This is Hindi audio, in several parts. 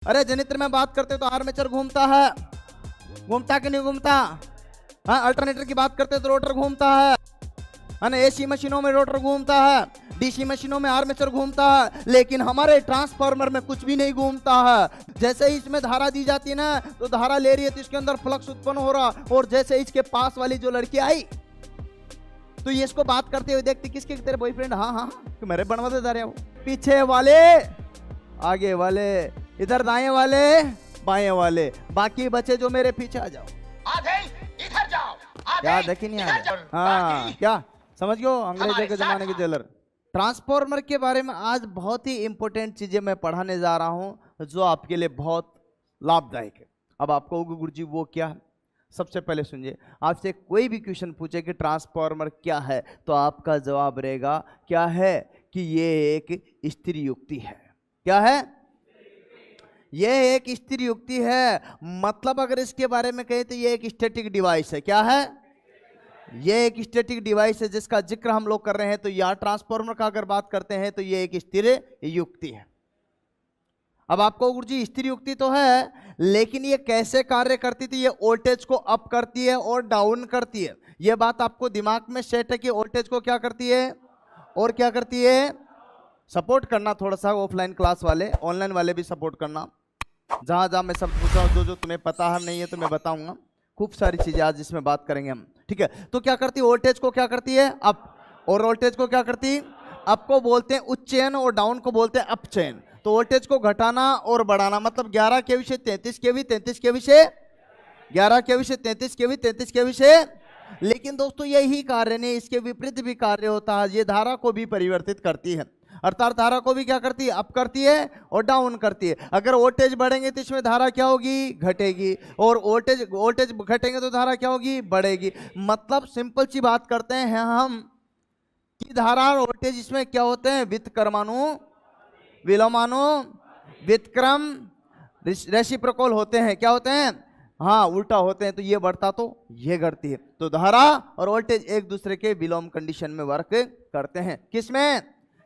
अरे जनित्र में बात करते तो आर्मेचर घूमता है, घूमता कि नहीं घूमता? हाँ, अल्टरनेटर की बात करते तो रोटर घूमता है ना? एसी मशीनों में रोटर घूमता है, डीसी मशीनों में आर्मेचर घूमता है, लेकिन हमारे ट्रांसफार्मर में कुछ भी नहीं घूमता है। जैसे ही इसमें धारा दी जाती है ना, तो धारा ले रही है तो इसके अंदर फ्लक्स उत्पन्न हो रहा, और जैसे इसके पास वाली जो लड़की आई तो ये इसको बात करते हुए देखती, किसके? तेरे बॉयफ्रेंड? हाँ हाँ, तो मेरे बनवा दे रहे हो, पीछे वाले, आगे वाले, इधर दाएं वाले, बाएं वाले, बाकी बचे जो मेरे पीछे आ जाओ, इधर जाओ, क्या देखी नहीं आ रहा? हाँ, क्या समझ गयो? अंग्रेजों के जमाने के जेलर। ट्रांसफॉर्मर के बारे में आज बहुत ही इंपॉर्टेंट चीजें मैं पढ़ाने जा रहा हूं, जो आपके लिए बहुत लाभदायक है। अब आप कहोगे गुरुजी वो क्या है? सबसे पहले सुनिए, आपसे कोई भी क्वेश्चन पूछे कि ट्रांसफॉर्मर क्या है, तो आपका जवाब रहेगा क्या है कि ये एक स्थिर युक्ति है। क्या है? ये एक स्थिर युक्ति है। मतलब अगर इसके बारे में कहें तो ये एक स्टैटिक डिवाइस है। क्या है? ये एक स्टैटिक डिवाइस है जिसका जिक्र हम लोग कर रहे हैं। तो यहां ट्रांसफॉर्मर का अगर बात करते हैं तो ये एक स्थिर युक्ति है। अब आपको गुरुजी स्थिर युक्ति तो है, लेकिन ये कैसे कार्य करती थी? ये वोल्टेज को अप करती है और डाउन करती है। ये बात आपको दिमाग में सेट है कि वोल्टेज को क्या करती है और क्या करती है? सपोर्ट करना थोड़ा सा, ऑफलाइन क्लास वाले, ऑनलाइन वाले भी सपोर्ट करना। जहां जहां मैं सब पूछा हूं, जो तुम्हें पता है नहीं है तो मैं बताऊंगा। खूब सारी चीजें आज इसमें बात करेंगे हम, ठीक है? तो क्या करती है? वोल्टेज को क्या करती है? अप। और वोल्टेज को क्या करती है? अप को बोलते हैं उच्च चयन और डाउन को बोलते हैं अप चयन। तो वोल्टेज को घटाना और बढ़ाना, मतलब 11 केवी से 33 केवी, 33 केवी से 11 केवी से 33 केवी, 33 केवी से। लेकिन दोस्तों यही कार्य नहीं, इसके विपरीत भी कार्य होता है। ये धारा को भी परिवर्तित करती है, अर्थात धारा को भी क्या करती है? अप करती है और डाउन करती है। अगर वोल्टेज बढ़ेंगे तो इसमें धारा क्या होगी? घटेगी। और वोल्टेज घटेंगे तो धारा क्या होगी? बढ़ेगी। मतलब सिंपल सी बात करते हैं हम कि धारा और वोल्टेज इसमें क्या होते हैं? व्युत्क्रमानु, विलोमानु, व्युत्क्रम, रेसिप्रोकल होते हैं। क्या होते हैं? हाँ, उल्टा होते हैं। तो ये बढ़ता तो ये घटती है। तो धारा और वोल्टेज एक दूसरे के विलोम कंडीशन में वर्क करते हैं। किसमें?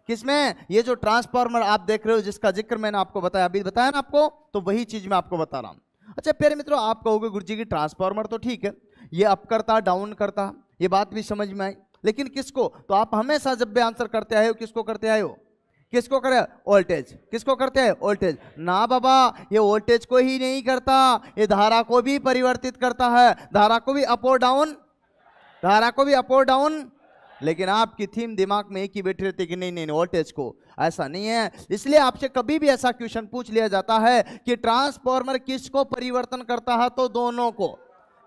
किसमें? ये जो ट्रांसफार्मर आप देख रहे हो, जिसका जिक्र मैंने आपको बताया, अभी बताया ना आपको, तो वही चीज मैं आपको बता रहा हूं। अच्छा प्यारे मित्रों, आप कहोगे गुरुजी की ट्रांसफार्मर तो ठीक है, ये अप करता डाउन करता, ये बात भी समझ में आई, लेकिन किसको? तो आप हमेशा जब भी आंसर करते आए हो, किसको करते आए हो? किसको करे? वोल्टेज। किसको करते हैं? वोल्टेज। ना बाबा, ये वोल्टेज को ही नहीं करता, ये धारा को भी परिवर्तित करता है। धारा को भी अप और डाउन, धारा को भी अप और डाउन। लेकिन आपकी थीम दिमाग में एक ही बैठी रहती है कि नहीं नहीं वोल्टेज को। ऐसा नहीं है। इसलिए आपसे कभी भी ऐसा क्वेश्चन पूछ लिया जाता है कि ट्रांसफार्मर किसको परिवर्तन करता है, तो दोनों को।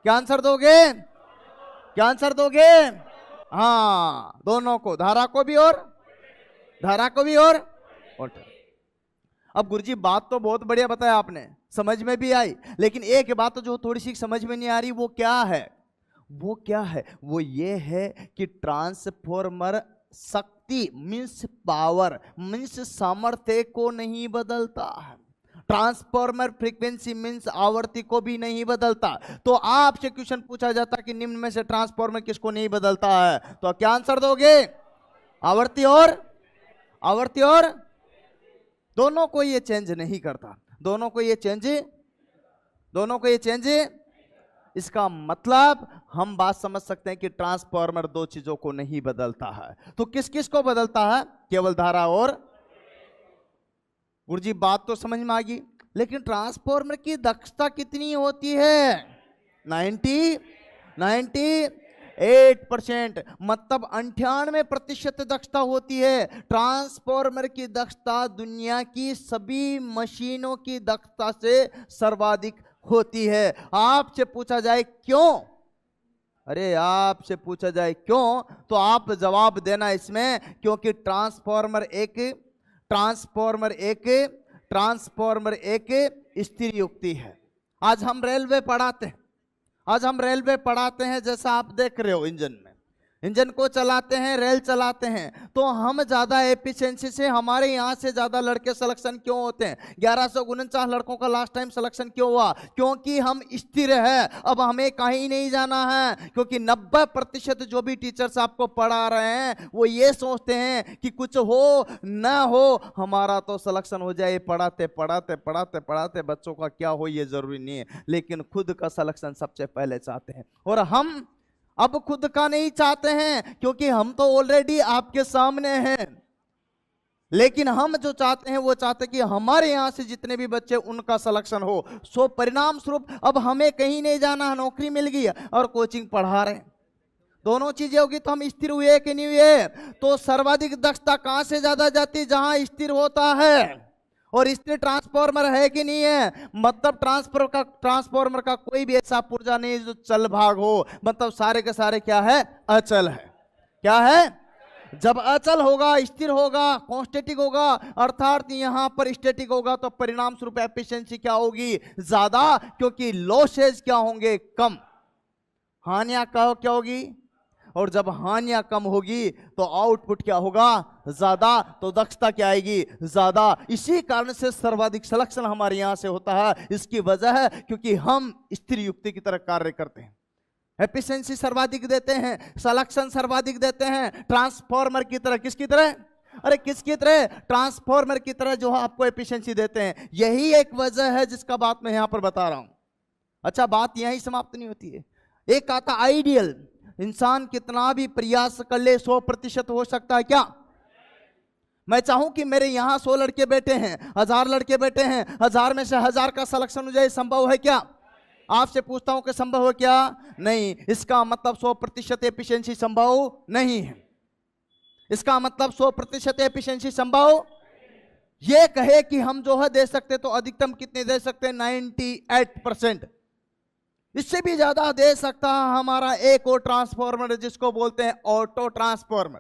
क्या आंसर दोगे? क्या आंसर दोगे? हाँ, दोनों को, धारा को भी और धारा को भी और वोल्टेज। अब गुरुजी बात तो बहुत बढ़िया बताया आपने, समझ में भी आई, लेकिन एक बात तो जो थोड़ी सी समझ में नहीं आ रही, वो क्या है? वो क्या है? वो ये है कि ट्रांसफॉर्मर शक्ति मीन्स पावर मीन्स सामर्थ्य को नहीं बदलता है। ट्रांसफॉर्मर फ्रीक्वेंसी मीन्स आवृत्ति को भी नहीं बदलता। तो आपसे क्वेश्चन पूछा जाता कि निम्न में से ट्रांसफॉर्मर किसको नहीं बदलता है, तो क्या आंसर दोगे? आवृत्ति और दोनों को ये चेंज नहीं करता। दोनों को ये चेंज। इसका मतलब हम बात समझ सकते हैं कि ट्रांसफार्मर दो चीजों को नहीं बदलता है। तो किस किस को बदलता है? केवल धारा और। गुरुजी बात तो समझ में आ गई, लेकिन ट्रांसफार्मर की दक्षता कितनी होती है? 98%, मतलब 98% दक्षता होती है। ट्रांसफार्मर की दक्षता दुनिया की सभी मशीनों की दक्षता से सर्वाधिक होती है। आपसे पूछा जाए क्यों? अरे आपसे पूछा जाए क्यों, तो आप जवाब देना इसमें, क्योंकि ट्रांसफार्मर एक स्थिर युक्ति है। आज हम रेलवे पढ़ाते हैं, जैसा आप देख रहे हो इंजन में इंजन को चलाते हैं, रेल चलाते हैं, तो हम ज्यादा एफिशिएंसी से हमारे यहाँ से ज्यादा लड़के सिलेक्शन क्यों होते हैं? 1149 लड़कों का लास्ट टाइम सिलेक्शन क्यों हुआ? क्योंकि हम स्थिर है, अब हमें कहीं नहीं जाना है। क्योंकि 90% जो भी टीचर्स आपको पढ़ा रहे हैं वो ये सोचते हैं कि कुछ हो ना हो, हमारा तो सिलेक्शन हो जाए। पढ़ाते पढ़ाते पढ़ाते पढ़ाते बच्चों का क्या हो ये जरूरी नहीं है, लेकिन खुद का सिलेक्शन सबसे पहले चाहते हैं। और हम अब खुद का नहीं चाहते हैं, क्योंकि हम तो ऑलरेडी आपके सामने हैं। लेकिन हम जो चाहते हैं वो चाहते हैं कि हमारे यहां से जितने भी बच्चे उनका सिलेक्शन हो। सो परिणाम स्वरूप अब हमें कहीं नहीं जाना, नौकरी मिल गई और कोचिंग पढ़ा रहे हैं। दोनों चीजें होगी तो हम स्थिर हुए कि नहीं हुए? तो सर्वाधिक दक्षता कहां से ज्यादा जाती? जहां स्थिर होता है। और स्थिर ट्रांसफॉर्मर है कि नहीं है? मतलब ट्रांसफॉर्मर का कोई भी ऐसा पुर्जा नहीं जो चल भाग हो, मतलब सारे के सारे क्या है? अचल है। क्या है? जब अचल होगा, स्थिर होगा, कॉन्स्टेटिक होगा, अर्थात यहां पर स्टैटिक होगा, तो परिणाम स्वरूप एफिशिएंसी क्या होगी? ज्यादा, क्योंकि लॉसेज क्या होंगे? कम। हानियां क्या होगी? और जब हानियां कम होगी तो आउटपुट क्या होगा? ज्यादा। तो दक्षता क्या आएगी? ज्यादा। इसी कारण से सर्वाधिक सिलेक्शन हमारे यहां से होता है। इसकी वजह है क्योंकि हम स्थिर युक्ति की तरह कार्य करते हैं। एफिशिएंसी सर्वाधिक देते हैं, सिलेक्शन सर्वाधिक देते हैं, ट्रांसफॉर्मर की तरह। किसकी तरह? अरे किसकी तरह? ट्रांसफॉर्मर की तरह जो आपको एफिशिएंसी देते हैं। यही एक वजह है जिसका बात मैं यहां पर बता रहा हूं। अच्छा, बात यहीं समाप्त नहीं होती है। एक आता आइडियल। इंसान कितना भी प्रयास कर ले 100% हो सकता है क्या? मैं चाहूं कि मेरे यहां 100 लड़के बैठे हैं, 1000 लड़के बैठे हैं, 1000 में से 1000 का सिलेक्शन हो जाए, संभव है क्या? आपसे पूछता हूं कि संभव है क्या? नहीं। इसका मतलब 100% एफिशिएंसी संभव नहीं है। इसका मतलब 100% एफिशिएंसी संभव ये कहे कि हम जो है दे सकते, तो अधिकतम कितने दे सकते हैं? 98%। इससे भी ज्यादा दे सकता है हमारा एक और ट्रांसफॉर्मर जिसको बोलते हैं ऑटो ट्रांसफॉर्मर।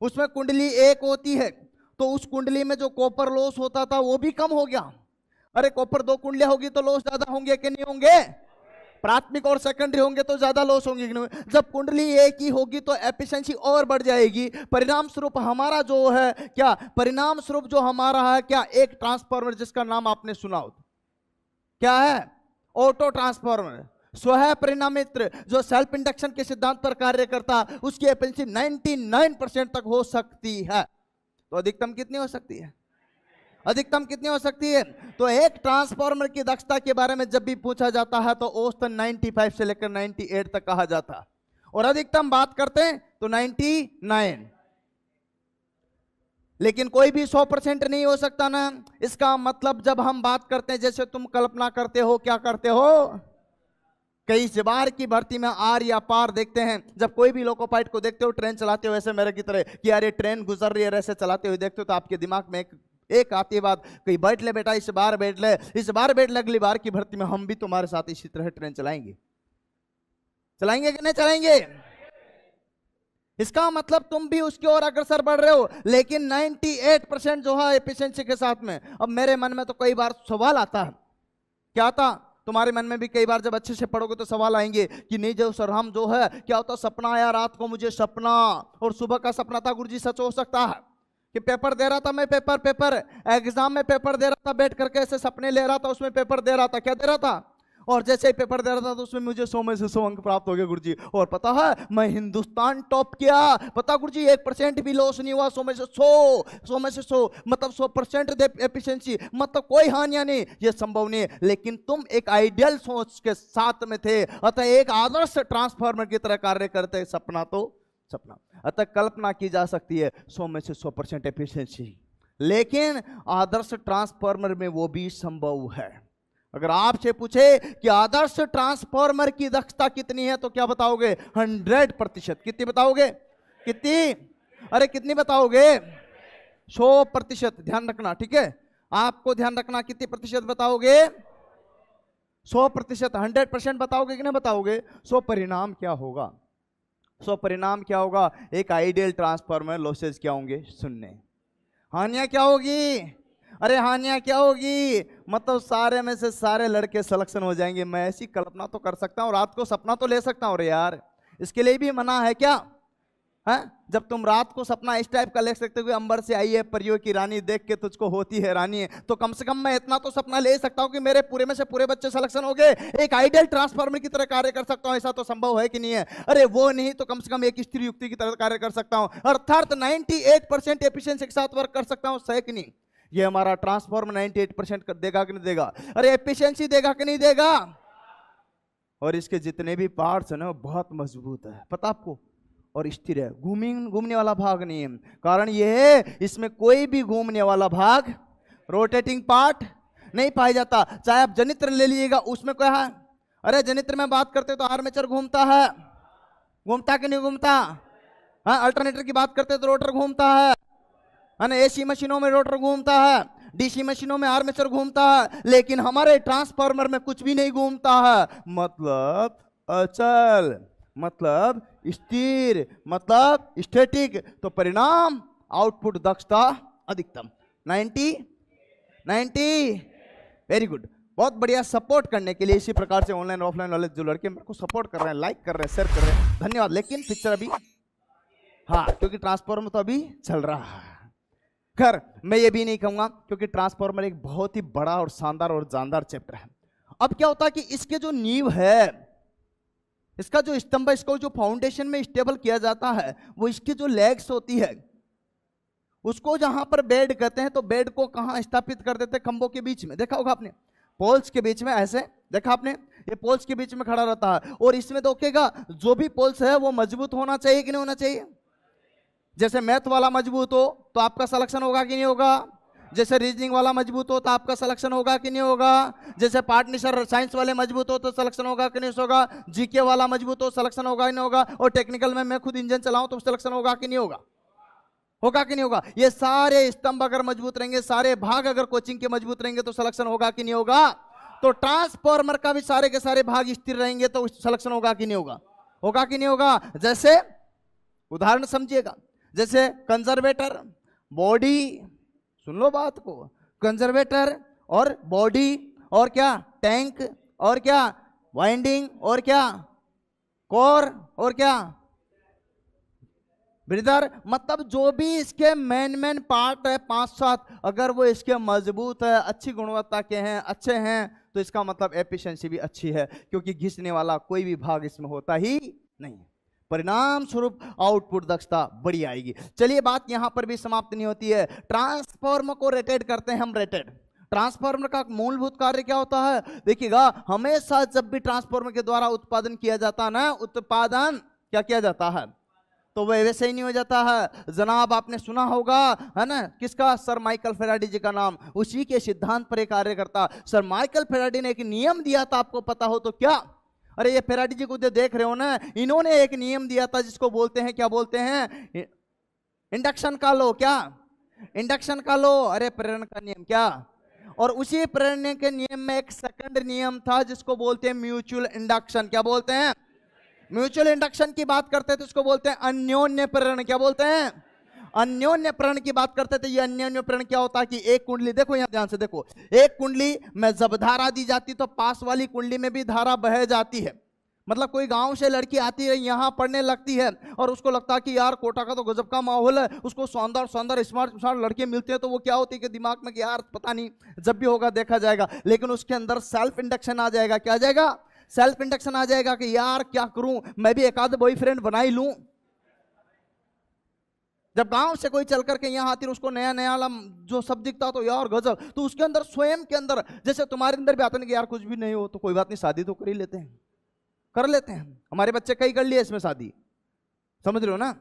उसमें कुंडली एक होती है, तो उस कुंडली में जो कॉपर लॉस होता था वो भी कम हो गया। अरे कॉपर 2 कुंडलियां होगी तो लॉस ज्यादा होंगे कि नहीं होंगे? प्राथमिक और सेकेंडरी होंगे तो ज्यादा लॉस होंगे कि नहीं? जब कुंडली एक ही होगी तो एफिशिएंसी और बढ़ जाएगी। परिणाम स्वरूप हमारा जो है क्या? परिणाम स्वरूप जो हमारा है क्या? एक ट्रांसफॉर्मर जिसका नाम आपने सुना हो, क्या है? Auto transformer. स्वयं परिणामित्र जो सेल्फ इंडक्शन के सिद्धांत पर कार्य करता, उसकी एफिशिएंसी 99% तक हो सकती है। तो अधिकतम कितनी हो सकती है? अधिकतम कितनी हो सकती है? तो एक ट्रांसफॉर्मर की दक्षता के बारे में जब भी पूछा जाता है तो औसतन 95 से लेकर 98 तक कहा जाता है, और अधिकतम बात करते हैं तो 99। लेकिन कोई भी 100% नहीं हो सकता ना। इसका मतलब जब हम बात करते हैं, जैसे तुम कल्पना करते हो, क्या करते हो? कई बार की भर्ती में आर या पार देखते हैं। जब कोई भी लोको पाइलट को देखते हो ट्रेन चलाते हो ऐसे मेरे की तरह कि यार ये ट्रेन गुजर रही है, ऐसे चलाते हुए देखते हो, तो आपके दिमाग में एक आती है बात, कहीं बैठ ले बेटा, इस बार बैठ ले, इस बार बैठ ले, अगली बार की भर्ती में हम भी तुम्हारे साथ इसी तरह ट्रेन चलाएंगे। चलाएंगे कि नहीं चलाएंगे? इसका मतलब तुम भी उसकी ओर अग्रसर बढ़ रहे हो, लेकिन 98% जो है एफिशिएंसी के साथ में। अब मेरे मन में तो कई बार सवाल आता है, क्या आता? तुम्हारे मन में भी कई बार जब अच्छे से पढ़ोगे तो सवाल आएंगे कि नहीं जो सर हम जो है क्या होता, सपना आया रात को मुझे सपना, और सुबह का सपना था गुरुजी सच हो सकता है कि पेपर दे रहा था मैं, पेपर एग्जाम में पेपर दे रहा था, बैठ करके ऐसे सपने ले रहा था, उसमें पेपर दे रहा था, क्या दे रहा था, और जैसे ही पेपर दे रहा था तो उसमें मुझे 100 में से 100 अंक प्राप्त हो गए गुरुजी, और पता है मैं हिंदुस्तान टॉप किया, पता गुरुजी 1% भी लॉस नहीं हुआ, 100 में से 100 मतलब 100% एफिशिएंसी, मतलब कोई हानियां नहीं। ये संभव नहीं है, लेकिन तुम एक आइडियल सोच के साथ में थे, अतः एक आदर्श ट्रांसफार्मर की तरह कार्य करते। सपना तो सपना, अतः कल्पना की जा सकती है 100 में से 100% एफिशिएंसी, लेकिन आदर्श ट्रांसफार्मर में वो भी संभव है। अगर आपसे पूछे कि आदर्श ट्रांसफार्मर की दक्षता कितनी है तो क्या बताओगे? 100%। कितनी बताओगे? कितनी? अरे कितनी बताओगे? 100%। ध्यान रखना, ठीक है, आपको ध्यान रखना। कितनी प्रतिशत बताओगे? 100%। 100% बताओगे कि नहीं बताओगे? 100 परिणाम क्या होगा? 100 परिणाम क्या होगा? एक आइडियल ट्रांसफार्मर लॉसेज क्या होंगे? 0। हानियां क्या होगी? अरे हानियां क्या होगी? मतलब सारे में से सारे लड़के सिलेक्शन हो जाएंगे। मैं ऐसी कल्पना तो कर सकता हूं, रात को सपना तो ले सकता हूं। अरे यार इसके लिए भी मना है क्या? हाँ, जब तुम रात को सपना इस टाइप का ले सकते हो कि अंबर से आई है परियों की रानी, देख के तुझको होती है रानी है, तो कम से कम मैं इतना तो सपना ले सकता हूं कि मेरे पूरे में से पूरे बच्चे सिलेक्शन हो गए, एक आइडियल ट्रांसफार्मर की तरह कार्य कर सकता हूं। ऐसा तो संभव है कि नहीं है? अरे वो नहीं तो कम से कम एक स्त्री युक्ति की तरह कार्य कर सकता हूं, अर्थात 98% एफिशिएंसी के साथ वर्क कर सकता हूं, सही कि नहीं? ये हमारा ट्रांसफार्मर 98% देगा कि नहीं देगा? अरे एफिशिएंसी देगा कि नहीं देगा? और इसके जितने भी पार्ट्स है ना बहुत मजबूत है, पता आपको, और स्थिर है, घूमने वाला भाग नहीं है। कारण यह है इसमें कोई भी घूमने वाला भाग, रोटेटिंग पार्ट नहीं पाया जाता। चाहे आप जनित्र ले लीजिएगा, उसमें क्या है? अरे जनित्र में बात करते तो आर्मेचर घूमता है, घूमता कि नहीं घूमता? हाँ, अल्टरनेटर की बात करते तो रोटर घूमता है ना? एसी मशीनों में रोटर घूमता है, डीसी मशीनों में आर्मेचर घूमता है, लेकिन हमारे ट्रांसफार्मर में कुछ भी नहीं घूमता है। मतलब अचल, मतलब स्थिर, मतलब स्टैटिक। तो परिणाम आउटपुट दक्षता अधिकतम 90। वेरी गुड, बहुत बढ़िया। सपोर्ट करने के लिए इसी प्रकार से ऑनलाइन ऑफलाइन नॉलेज जो लड़के मेरे को सपोर्ट कर रहे हैं, लाइक कर रहे हैं, शेयर कर रहे हैं, धन्यवाद। लेकिन पिक्चर अभी, हाँ, क्योंकि ट्रांसफार्मर तो अभी चल रहा है। खैर, मैं ये भी नहीं कहूंगा क्योंकि ट्रांसफार्मर एक बहुत ही बड़ा और शानदार और जानदार चैप्टर है। अब क्या होता है कि इसके जो नींव है, इसका जो स्तंभ है, इसको जो फाउंडेशन में स्टेबल किया जाता है, वो इसकी जो लेग्स होती है उसको जहां पर बेड कहते हैं, तो बेड को कहां स्थापित कर देते हैं? खंभों के बीच में, देखा होगा आपने, पोल्स के बीच में, ऐसे देखा आपने, ये पोल्स के बीच में खड़ा रहता है। और इसमें देखिएगा जो भी पोल्स है वो मजबूत होना चाहिए कि नहीं होना चाहिए? जैसे मैथ वाला मजबूत हो तो आपका सिलेक्शन होगा कि नहीं होगा? जैसे रीजनिंग वाला मजबूत हो तो आपका सिलेक्शन होगा कि नहीं होगा? जैसे पार्टनर साइंस वाले मजबूत हो तो सिलेक्शन होगा कि नहीं होगा? जीके वाला मजबूत हो सिलेक्शन होगा कि नहीं होगा? और टेक्निकल में मैं खुद इंजन चलाऊं तो सिलेक्शन होगा कि नहीं होगा? होगा कि नहीं होगा? ये सारे स्तंभ अगर मजबूत रहेंगे, सारे भाग अगर कोचिंग के मजबूत रहेंगे तो सिलेक्शन होगा कि नहीं होगा? तो ट्रांसफार्मर का भी सारे के सारे भाग स्थिर रहेंगे तो सिलेक्शन होगा कि नहीं होगा? होगा कि नहीं होगा? जैसे उदाहरण समझिएगा, जैसे कंजर्वेटर, बॉडी, सुन लो बात को, कंजर्वेटर और बॉडी, और क्या टैंक, और क्या वाइंडिंग, और क्या कोर, और क्या ब्रीदर, मतलब जो भी इसके मेन पार्ट है 5-7, अगर वो इसके मजबूत है, अच्छी गुणवत्ता के हैं, अच्छे हैं, तो इसका मतलब एफिशिएंसी भी अच्छी है, क्योंकि घिसने वाला कोई भी भाग इसमें होता ही नहीं। परिणाम स्वरूप आउटपुट दक्षता बड़ी आएगी। चलिए, बात यहां पर भी समाप्त नहीं होती है। ट्रांसफार्मर को रेटेड करते हैं हम, रेटेड। ट्रांसफार्मर का मूलभूत कार्य क्या होता है? देखिएगा, हमेशा जब भी ट्रांसफार्मर के द्वारा उत्पादन किया जाता है ना, उत्पादन क्या किया जाता है, तो वह वैसे ही नहीं हो जाता है जनाब। आपने सुना होगा, है ना, किसका? सर माइकल फेराडे जी का नाम, उसी के सिद्धांत पर कार्य करता। सर माइकल फेराडे ने एक नियम दिया था, आपको पता हो तो क्या? अरे ये फेराडे जी को देख रहे हो ना, इन्होंने एक नियम दिया था जिसको बोलते हैं, क्या बोलते हैं? इंडक्शन का लो। क्या? इंडक्शन का लो। अरे प्रेरण का नियम। क्या? और उसी प्रेरण के नियम में एक सेकंड नियम था जिसको बोलते हैं म्यूचुअल इंडक्शन। क्या बोलते हैं? म्यूचुअल इंडक्शन की बात करते हैं तो इसको बोलते हैं अन्योन्य प्रेरण। क्या बोलते हैं? अन्योन्य प्रेरण की बात करते थे। ये अन्योन्य प्रेरण क्या होता है कि एक कुंडली, देखो यहां ध्यान से देखो, एक कुंडली में जब धारा दी जाती तो पास वाली कुंडली में भी धारा बह जाती है। मतलब कोई गांव से लड़की आती है, यहाँ पढ़ने लगती है, और उसको लगता है कि यार कोटा का तो गजब का माहौल है, उसको सुंदर स्मार्ट लड़के मिलते हैं, तो वो क्या होती है कि दिमाग में कि यार पता नहीं, जब भी होगा देखा जाएगा। लेकिन उसके अंदर सेल्फ इंडक्शन आ जाएगा। क्या आ जाएगा? सेल्फ इंडक्शन आ जाएगा कि यार क्या करूं, मैं भी एक आध बॉयफ्रेंड बना ही लूं। जब गांव से कोई चल करके यहाँ आती है, उसको नया नया जो सब दिखता तो यार गजब, तो उसके अंदर स्वयं के अंदर, जैसे तुम्हारे अंदर भी आता नहीं कि यार कुछ भी नहीं हो तो कोई बात नहीं, शादी तो कर ही लेते हैं, कर लेते हैं। हमारे बच्चे कई कर लिए इसमें शादी, समझ रहे हो ना?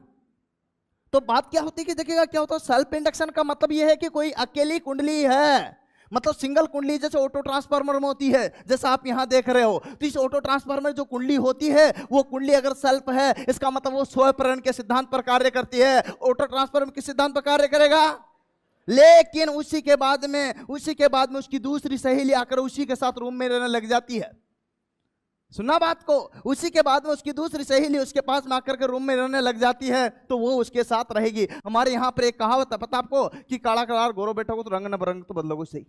तो बात क्या होती है कि देखिएगा क्या होता है, सेल्फ इंडक्शन का मतलब यह है कि कोई अकेली कुंडली है, मतलब सिंगल कुंडली, जैसे ऑटो ट्रांसफार्मर में होती है, जैसा आप यहां देख रहे हो। तो इस ऑटो ट्रांसफार्मर जो कुंडली होती है, वो कुंडली अगर सेल्फ है, इसका मतलब वो स्वयं प्रेरण के सिद्धांत पर कार्य करती है। ऑटो ट्रांसफार्मर किस सिद्धांत पर कार्य करेगा? लेकिन उसी के बाद में उसकी दूसरी सहेली आकर उसी के साथ रूम में रहने लग जाती है। सुना बात को? उसी के बाद में उसकी दूसरी सहेली उसके पास में आकर के रूम में रहने लग जाती है, तो वो उसके साथ रहेगी। हमारे यहाँ पर एक कहावत है, पता आपको, कि काला करार गोरो बैठोगे तो रंग न बरंग तो बदलोगे सही।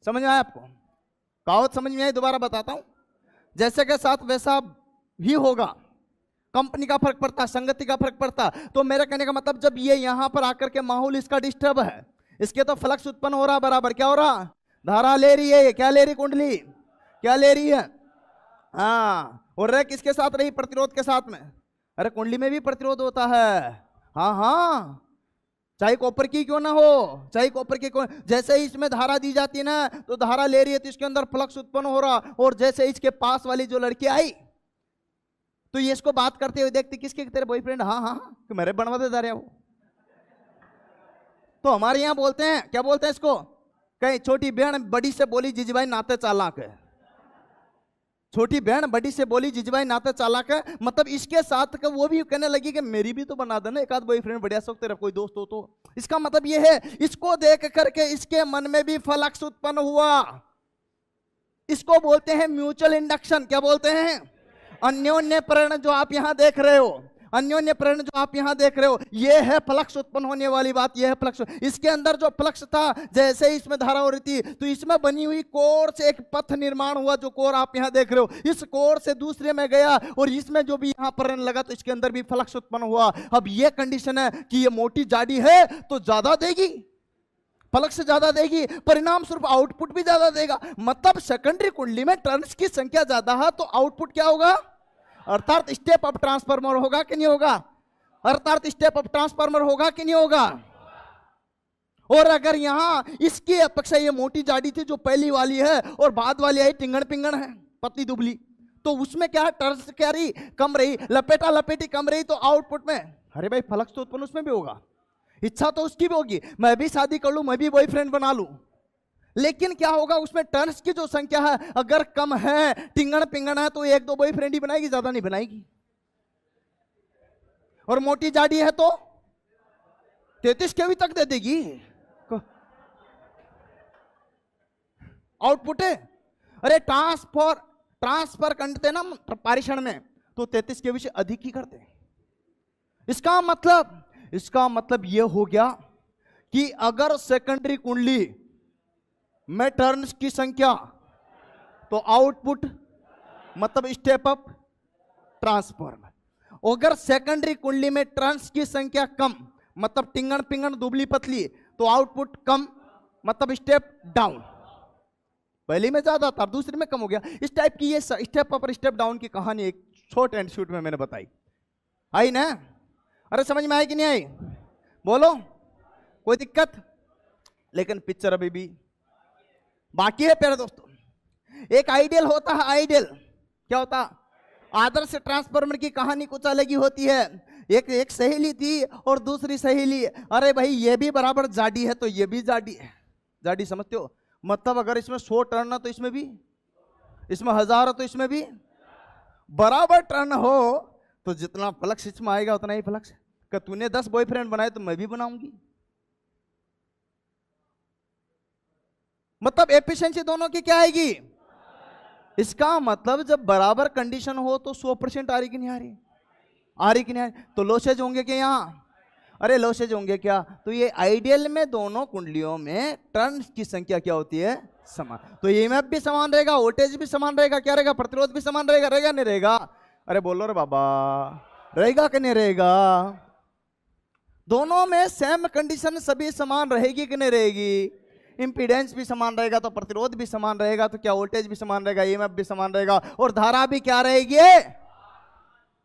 समझ में आया आपको? कहावत समझ में आई? दोबारा बताता हूं, जैसे के साथ वैसा ही होगा। कंपनी का फर्क पड़ता, संगति का फर्क पड़ता। तो मेरे कहने का मतलब जब ये यहां पर आकर के माहौल इसका डिस्टर्ब है, इसके तो फ्लक्स उत्पन्न हो रहा, बराबर क्या हो रहा, धारा ले रही है। ये क्या ले रही, कुंडली क्या ले रही है, हाँ। और रह किसके साथ रही, प्रतिरोध के साथ में। अरे कुंडली में भी प्रतिरोध होता है, हाँ हाँ, चाहे कॉपर की क्यों ना हो, चाहे कॉपर की क्यों। जैसे ही इसमें धारा दी जाती है ना, तो धारा ले रही है तो इसके अंदर फ्लक्स उत्पन्न हो रहा। और जैसे इसके पास वाली जो लड़की आई, तो ये इसको बात करते हुए देखती, किसके, तेरे बॉयफ्रेंड, हाँ हाँ हाँ, मेरे बनवा दे रहे वो। तो हमारे यहाँ बोलते हैं, क्या बोलते हैं इसको, कहीं छोटी बहन बड़ी से बोली जीजबाई नाते चालाक है। छोटी बहन बड़ी से बोली जीजबाई नाते चालाक है, मतलब इसके साथ का वो भी कहने लगी कि मेरी भी तो बना देना एक आध बॉयफ्रेंड, बढ़िया सो तेरा कोई दोस्त हो तो। इसका मतलब ये है, इसको देख करके इसके मन में भी फ्लक्स उत्पन्न हुआ। इसको बोलते हैं म्यूचुअल इंडक्शन। क्या बोलते हैं, अन्योन्य प्रेरण। जो आप यहां देख रहे हो, अन्योन्य प्रेरण जो आप यहां देख रहे हो, ये है फ्लक्स उत्पन्न होने वाली बात, ये है फ्लक्स। इसके अंदर जो फ्लक्स था, जैसे ही इसमें धारा हो रही थी, तो इसमें बनी हुई कोर से एक पथ निर्माण हुआ, जो कोर आप यहां देख रहे हो। इस कोर से दूसरे में गया और इसमें जो भी यहां प्रेरण लगा, तो इसके अंदर भी फ्लक्स उत्पन्न हुआ। अब ये कंडीशन है कि ये मोटी जाडी है तो ज्यादा देगी, फ्लक्स ज्यादा देगी, परिणाम स्वरूप आउटपुट भी ज्यादा देगा। मतलब सेकेंडरी कुंडली में टर्न्स की संख्या ज्यादा है तो आउटपुट क्या होगा, अर्थात स्टेप अप ट्रांसफार्मर होगा कि नहीं होगा, अर्थात स्टेप अप ट्रांसफार्मर होगा कि नहीं होगा। और अगर यहां इसकी अपेक्षा ये मोटी जाडी थी जो पहली वाली है, और बाद वाली आई टिंगण पिंगण है, पतली दुबली, तो उसमें क्या टर्न्स क्या रही, कम रही, लपेटा लपेटी कम रही, तो आउटपुट में अरे भाई फ्लक्स तो उत्पन्न उसमें भी होगा, इच्छा तो उसकी भी होगी, मैं भी शादी कर लूं, मैं भी बॉयफ्रेंड बना लूं। लेकिन क्या होगा, उसमें टर्न्स की जो संख्या है अगर कम है, टिंगण पिंगण है, तो एक दो बॉयफ्रेंड ही बनाएगी, ज्यादा नहीं बनाएगी। और मोटी जाडी है तो 33 केवी तक दे देगी। आउटपुट है, अरे ट्रांसफर करते ना पारेषण में, तो 33 केवी से अधिक ही करते हैं। इसका मतलब यह हो गया कि अगर सेकेंडरी कुंडली में टर्न्स की संख्या, तो आउटपुट मतलब स्टेप अप ट्रांसफॉर्मर। अगर सेकेंडरी कुंडली में टर्न्स की संख्या कम, मतलब टिंगण पिंगण दुबली पतली, तो आउटपुट कम मतलब स्टेप डाउन। पहली में ज्यादा था, दूसरी में कम हो गया। इस टाइप की ये स्टेप अप और स्टेप डाउन की कहानी एक शॉर्ट एंड शूट में मैंने बताई। आई ना, अरे समझ में आई कि नहीं आई, बोलो कोई दिक्कत। लेकिन पिक्चर अभी भी बाकी है प्यारे दोस्तों। एक आइडियल होता है, आइडियल क्या होता, आदर्श ट्रांसफार्मर की कहानी कुछ अलग ही होती है। एक सहेली थी और दूसरी सहेली, अरे भाई ये भी बराबर जाडी है तो ये भी जाडी है। जाडी समझते हो, मतलब अगर इसमें 100 टर्न है तो इसमें भी, इसमें 1000 है तो इसमें भी बराबर टर्न हो, तो जितना फ्लक्स इसमें आएगा उतना ही फ्लक्स। कि तूने 10 बॉयफ्रेंड बनाए तो मैं भी बनाऊंगी। मतलब एफिशिएंसी दोनों की क्या आएगी। इसका मतलब जब बराबर कंडीशन हो तो 100% आ रही कि नहीं आ रही, आ रही कि नहीं आ रही। तो लॉसेज होंगे क्या यहाँ, अरे लॉसेज होंगे क्या। तो ये आइडियल में दोनों कुंडलियों में टर्न्स की संख्या क्या होती है, समान। तो ईएमएफ भी समान रहेगा, वोल्टेज भी समान रहेगा, क्या रहेगा, प्रतिरोध भी समान रहेगा, रहेगा नहीं रहेगा, अरे बोलो रे बाबा, रहेगा कि नहीं रहेगा। दोनों में सेम कंडीशन सभी समान रहेगी कि नहीं रहेगी। इंपीडेंस भी समान रहेगा तो प्रतिरोध भी समान रहेगा, तो क्या वोल्टेज भी समान रहेगा, ईएमएफ भी समान रहेगा, और धारा भी क्या रहेगी।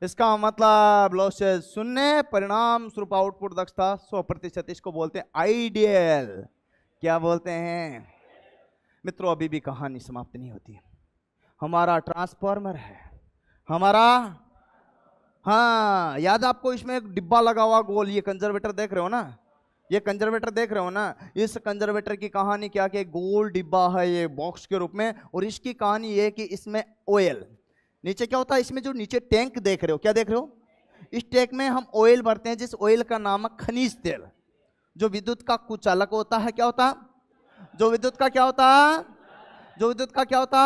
इसका मतलब लॉसेज शून्य, परिणाम स्वरूप आउटपुट दक्षता 100%। इसको बोलते हैं आइडियल। क्या बोलते हैं मित्रों, अभी भी कहानी समाप्त नहीं होती। हमारा ट्रांसफार्मर है, हमारा, हाँ याद आपको, इसमें एक डिब्बा लगा हुआ गोल, ये कंजर्वेटर देख रहे हो ना, ये कंजर्वेटर देख रहे हो ना। इस कंजर्वेटर की कहानी क्या कि गोल डिब्बा है ये बॉक्स के रूप में, और इसकी कहानी ये है कि इसमें ऑयल, नीचे क्या होता है, इसमें जो नीचे टैंक देख रहे हो, क्या देख रहे हो, इस टैंक में हम ऑयल भरते हैं, जिस ऑयल का नाम है खनिज तेल, जो विद्युत का कुचालक होता है। क्या होता, जो विद्युत का क्या होता, जो विद्युत का क्या होता।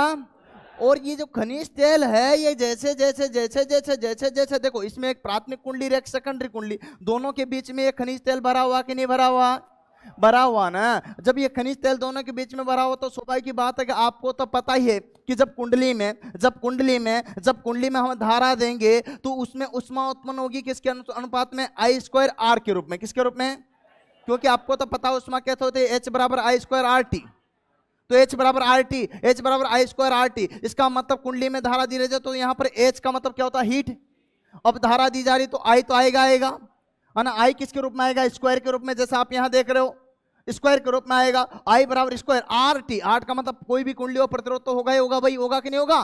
और ये जो खनिज तेल है, ये जैसे जैसे जैसे जैसे जैसे जैसे देखो, इसमें एक प्राथमिक कुंडली और एक सेकेंडरी कुंडली, दोनों के बीच में ये खनिज तेल भरा हुआ कि नहीं भरा हुआ। भरा हुआ ना। जब ये खनिज तेल दोनों के बीच में भरा हुआ तो स्वाभाविक की बात है कि आपको तो पता ही है कि जब कुंडली में हम धारा देंगे तो उसमें ऊष्मा उत्पन्न होगी किसके अनुपात में, आई स्क्वायर आर के रूप में। किसके रूप में? क्योंकि आपको तो पता ऊष्मा कैसे होती है, H बराबर आई स्क्वायर आर टी। तो H बराबर आर टी, H बराबर आई स्क्वायर आर टी। इसका मतलब कुंडली में धारा दी रही है तो यहाँ पर H का मतलब क्या होता है, हीट। अब धारा दी जा रही तो I तो आएगा है ना। I किसके रूप में आएगा, स्क्वायर के रूप में, जैसा आप यहाँ देख रहे हो स्क्वायर के रूप में आएगा। I बराबर स्क्वायर आर टी। आर का मतलब कोई भी कुंडली हो प्रतिरोध तो होगा ही होगा भाई, होगा कि नहीं होगा।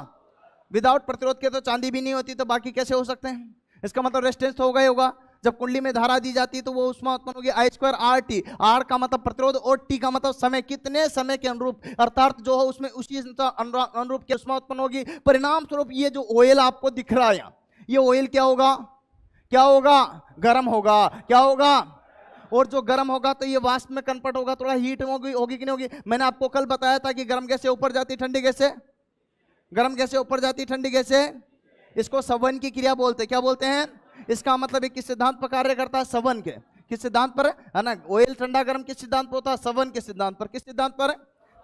विदाउट प्रतिरोध के तो चांदी भी नहीं होती, तो बाकी कैसे हो सकते हैं। इसका मतलब रेजिस्टेंस तो होगा ही होगा। जब कुंडली में धारा दी जाती है तो वो ऊष्मा उत्पन्न होगी आई स्क्वायर आर टी। आर का मतलब प्रतिरोध और टी का मतलब समय, कितने समय के अनुरूप, अर्थात जो है उसमें उसी अनुरूप की ऊष्मा उत्पन्न होगी। परिणाम स्वरूप ये जो ऑयल आपको दिख रहा है यहाँ, ये ऑयल क्या होगा, क्या होगा, गर्म होगा। क्या होगा, और जो गर्म होगा तो ये वाष्प में कन्वर्ट होगा, थोड़ा हीट होगी कि नहीं होगी। मैंने आपको कल बताया था कि गर्म गैस से ऊपर जाती, ठंडी गैस से, गर्म गैस से ऊपर जाती, ठंडी गैस से। इसको संवहन की क्रिया बोलते हैं। क्या बोलते हैं? इसका मतलब किस सिद्धांत पर कार्य करता है, संवहन के। किस सिद्धांत पर है ना, ऑयल ठंडा गर्म किस सिद्धांत पर होता है, संवहन के सिद्धांत पर। किस सिद्धांत पर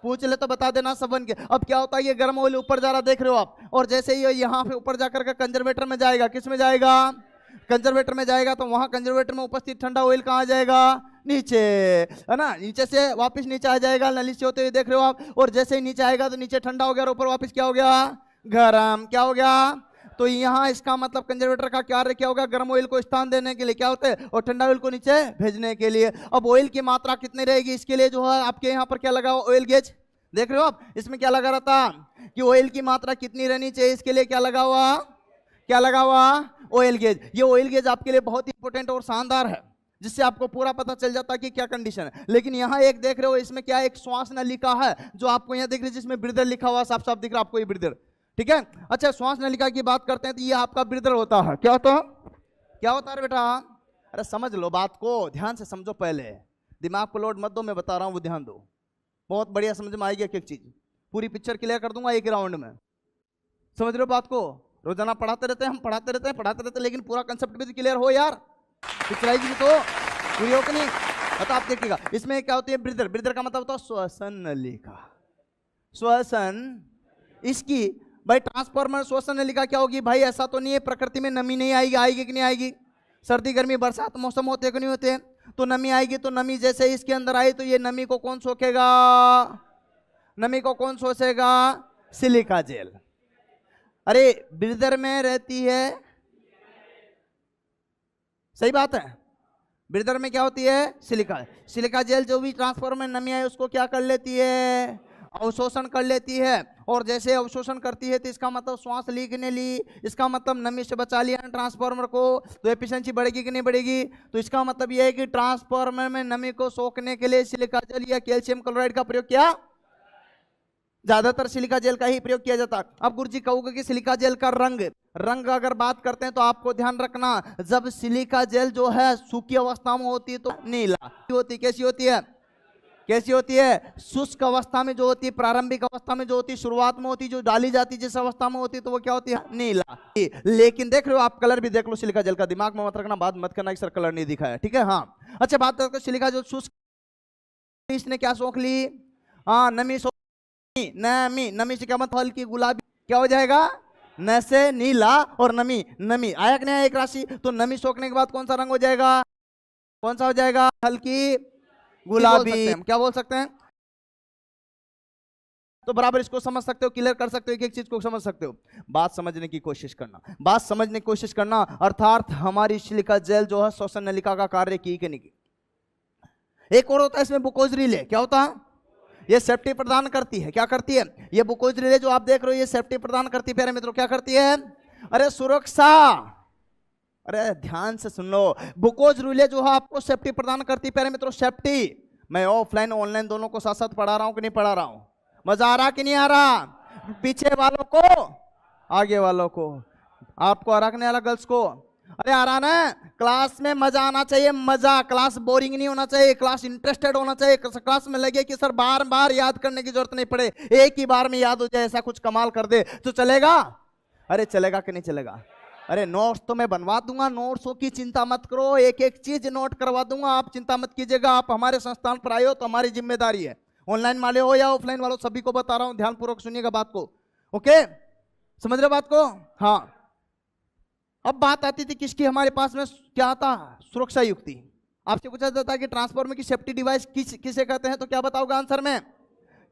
पूछ ले तो बता देना, संवहन के। अब क्या होता है, ये गर्म ऑयल ऊपर जा रहा देख रहे हो आप, और जैसे ही यहाँ पे ऊपर जाकर के कंजर्वेटर में जाएगा, किस में जाएगा, कंजर्वेटर में जाएगा, तो वहां कंजर्वेटर में उपस्थित ठंडा ऑयल कहाँ जाएगा, नीचे, है ना। नीचे से वापस नीचे आ जाएगा, नली से होते हुए देख रहे हो आप। और जैसे ही नीचे आएगा तो नीचे ठंडा हो गया और ऊपर वापस क्या हो गया, गरम। क्या हो गया, तो यहाँ इसका मतलब कंजर्वेटर का कार्य क्या होगा, गर्म ऑयल को स्थान देने के लिए क्या होता है, और ठंडा ऑयल को नीचे भेजने के लिए। अब ऑयल की मात्रा कितनी रहेगी, इसके लिए जो है आपके यहाँ पर क्या लगा हुआ, ऑयल गेज देख रहे हो आप। इसमें क्या लगा रहता कि ऑयल की मात्रा कितनी रहनी चाहिए, इसके लिए क्या लगा हुआ, क्या लगा हुआ, ऑयल गेज। ये ऑयल गेज आपके लिए बहुत इंपॉर्टेंट और शानदार है, जिससे आपको पूरा पता चल जाता है कि क्या कंडीशन है। लेकिन यहाँ एक देख रहे हो, इसमें क्या एक श्वास नलिका है जो आपको यहाँ दिख रही है, जिसमें ब्रीदर लिखा हुआ साफ साफ दिख रहा है आपको, ये ब्रीदर, ठीक है। अच्छा, श्वास नलिका की बात करते हैं तो ये आपका ब्रीदर होता है। क्या होता है, क्या होता है बेटा, अरे समझ लो बात को, ध्यान से समझो, पहले दिमाग को लोड मत दो, मैं बता रहा हूँ वो ध्यान दो, बहुत बढ़िया समझ में आएगी एक एक चीज, पूरी पिक्चर क्लियर कर दूंगा एक राउंड में। समझ रहे हो बात को, रोजाना पढ़ाते रहते हैं हम, पढ़ाते रहते हैं, लेकिन पूरा कंसेप्ट भी क्लियर हो यार, पिक्चराइज भी तो पूरी हो कि नहीं। तो आप देखिएगा इसमें क्या होती है, ब्रीदर। ब्रीदर का मतलब होता है श्वसन नलिका, श्वसन। इसकी भाई ट्रांसफार्मर श्वसन नलिका क्या होगी भाई, ऐसा तो नहीं है प्रकृति में नमी नहीं आएगी, आएगी कि नहीं आएगी, सर्दी गर्मी बरसात मौसम होते कि नहीं होते, तो नमी आएगी। तो नमी जैसे इसके अंदर आई तो ये नमी को कौन सोखेगा, नमी को कौन सोचेगा, सिलिका जेल। अरे ब्रीदर में रहती है, सही बात है, ब्रीदर में क्या होती है, सिलिका। सिलिका जेल जो भी ट्रांसफार्मर में नमी आए उसको क्या कर लेती है, अवशोषण कर लेती है। और जैसे अवशोषण करती है तो इसका मतलब श्वास ली कि नहीं ली, इसका मतलब नमी से बचा लिया ना ट्रांसफार्मर को, तो एफिशिएंसी बढ़ेगी कि नहीं बढ़ेगी। तो इसका मतलब यह है कि ट्रांसफार्मर में नमी को सोखने के लिए सिलिका जेल या कैल्शियम क्लोराइड का प्रयोग किया, ज्यादातर सिलिका जेल का ही प्रयोग किया जाता। अब गुरुजी कहोगे कि सिलिका जेल का रंग अगर बात करते हैं तो आपको ध्यान रखना, जब सिलिका जेल जो है सूखी अवस्था में होती है तो नीला होती, कैसी होती है, कैसी होती है, शुष्क अवस्था में जो होती है, प्रारंभिक अवस्था में जो होती है, शुरुआत में होती है, जो डाली जाती है जिस अवस्था में होती है तो वो क्या होती है, नीला। लेकिन देख रहे हो आप, कलर भी देख लो सिलिका जेल का, दिमाग में मत रखना, बात मत करना कि सर कलर नहीं दिखा है, ठीक है। हाँ अच्छा, बात करते सिलिका जो शुष्क, इसने क्या सोख ली, हाँ नमी सोख, नमी, नमी से क्या मतलब, हल्की गुलाबी, क्या हो जाएगा, न से नीला, और नमी, नमी आया कि नहीं आया एक राशि, तो नमी सोखने के बाद कौन सा रंग हो जाएगा, कौन सा हो जाएगा, हल्की गुलाबी। क्या बोल सकते हैं, तो बराबर इसको समझ सकते हो, क्लियर कर सकते हो, एक एक चीज को समझ सकते हो। बात समझने की कोशिश करना, बात समझने की कोशिश करना, अर्थात हमारी सिलिका जेल जो है श्वसन नलिका का कार्य की कि नहीं की। एक और होता है इसमें बुकोज रिले, क्या होता है, ये सेफ्टी प्रदान करती है, क्या करती है, ये बुकोज रिले जो आप देख रहे हो ये सेफ्टी प्रदान करती है प्यारे मित्रों, क्या करती है, अरे सुरक्षा, अरे ध्यान से सुन लो, बुकोज रिले जो है आपको सेफ्टी प्रदान करती है प्यारे मित्रों, सेफ्टी। मैं ऑफलाइन ऑनलाइन दोनों को साथ साथ पढ़ा रहा हूं कि नहीं पढ़ा रहा हूं, मजा आ रहा कि नहीं आ रहा, पीछे वालों को, आगे वालों को, आपको रखने वाला गर्ल्स को, अरे आ रहा ना, क्लास में मजा आना चाहिए, मजा, क्लास बोरिंग नहीं होना चाहिए, क्लास इंटरेस्टेड होना चाहिए, क्लास में लगे कि सर बार बार याद करने की जरूरत नहीं पड़े, एक ही बार में याद हो जाए, ऐसा कुछ कमाल कर दे तो चलेगा, अरे चलेगा कि नहीं चलेगा, अरे नोट्स तो मैं बनवा दूंगा, नोट्सों की चिंता मत करो, एक एक चीज नोट करवा दूंगा, आप चिंता मत कीजिएगा। आप हमारे संस्थान पर आए हो तो हमारी जिम्मेदारी है, ऑनलाइन वाले हो या ऑफलाइन वाले, सभी को बता रहा हूं, ध्यानपूर्वक सुनिएगा बात को। ओके, समझ रहे बात को? हाँ, अब बात आती थी किसकी हमारे पास में, क्या आता, सुरक्षा युक्ति। आपसे पूछा जाता है कि ट्रांसफार्मर की सेफ्टी डिवाइस किसे कहते हैं, तो क्या बताओगे आंसर में?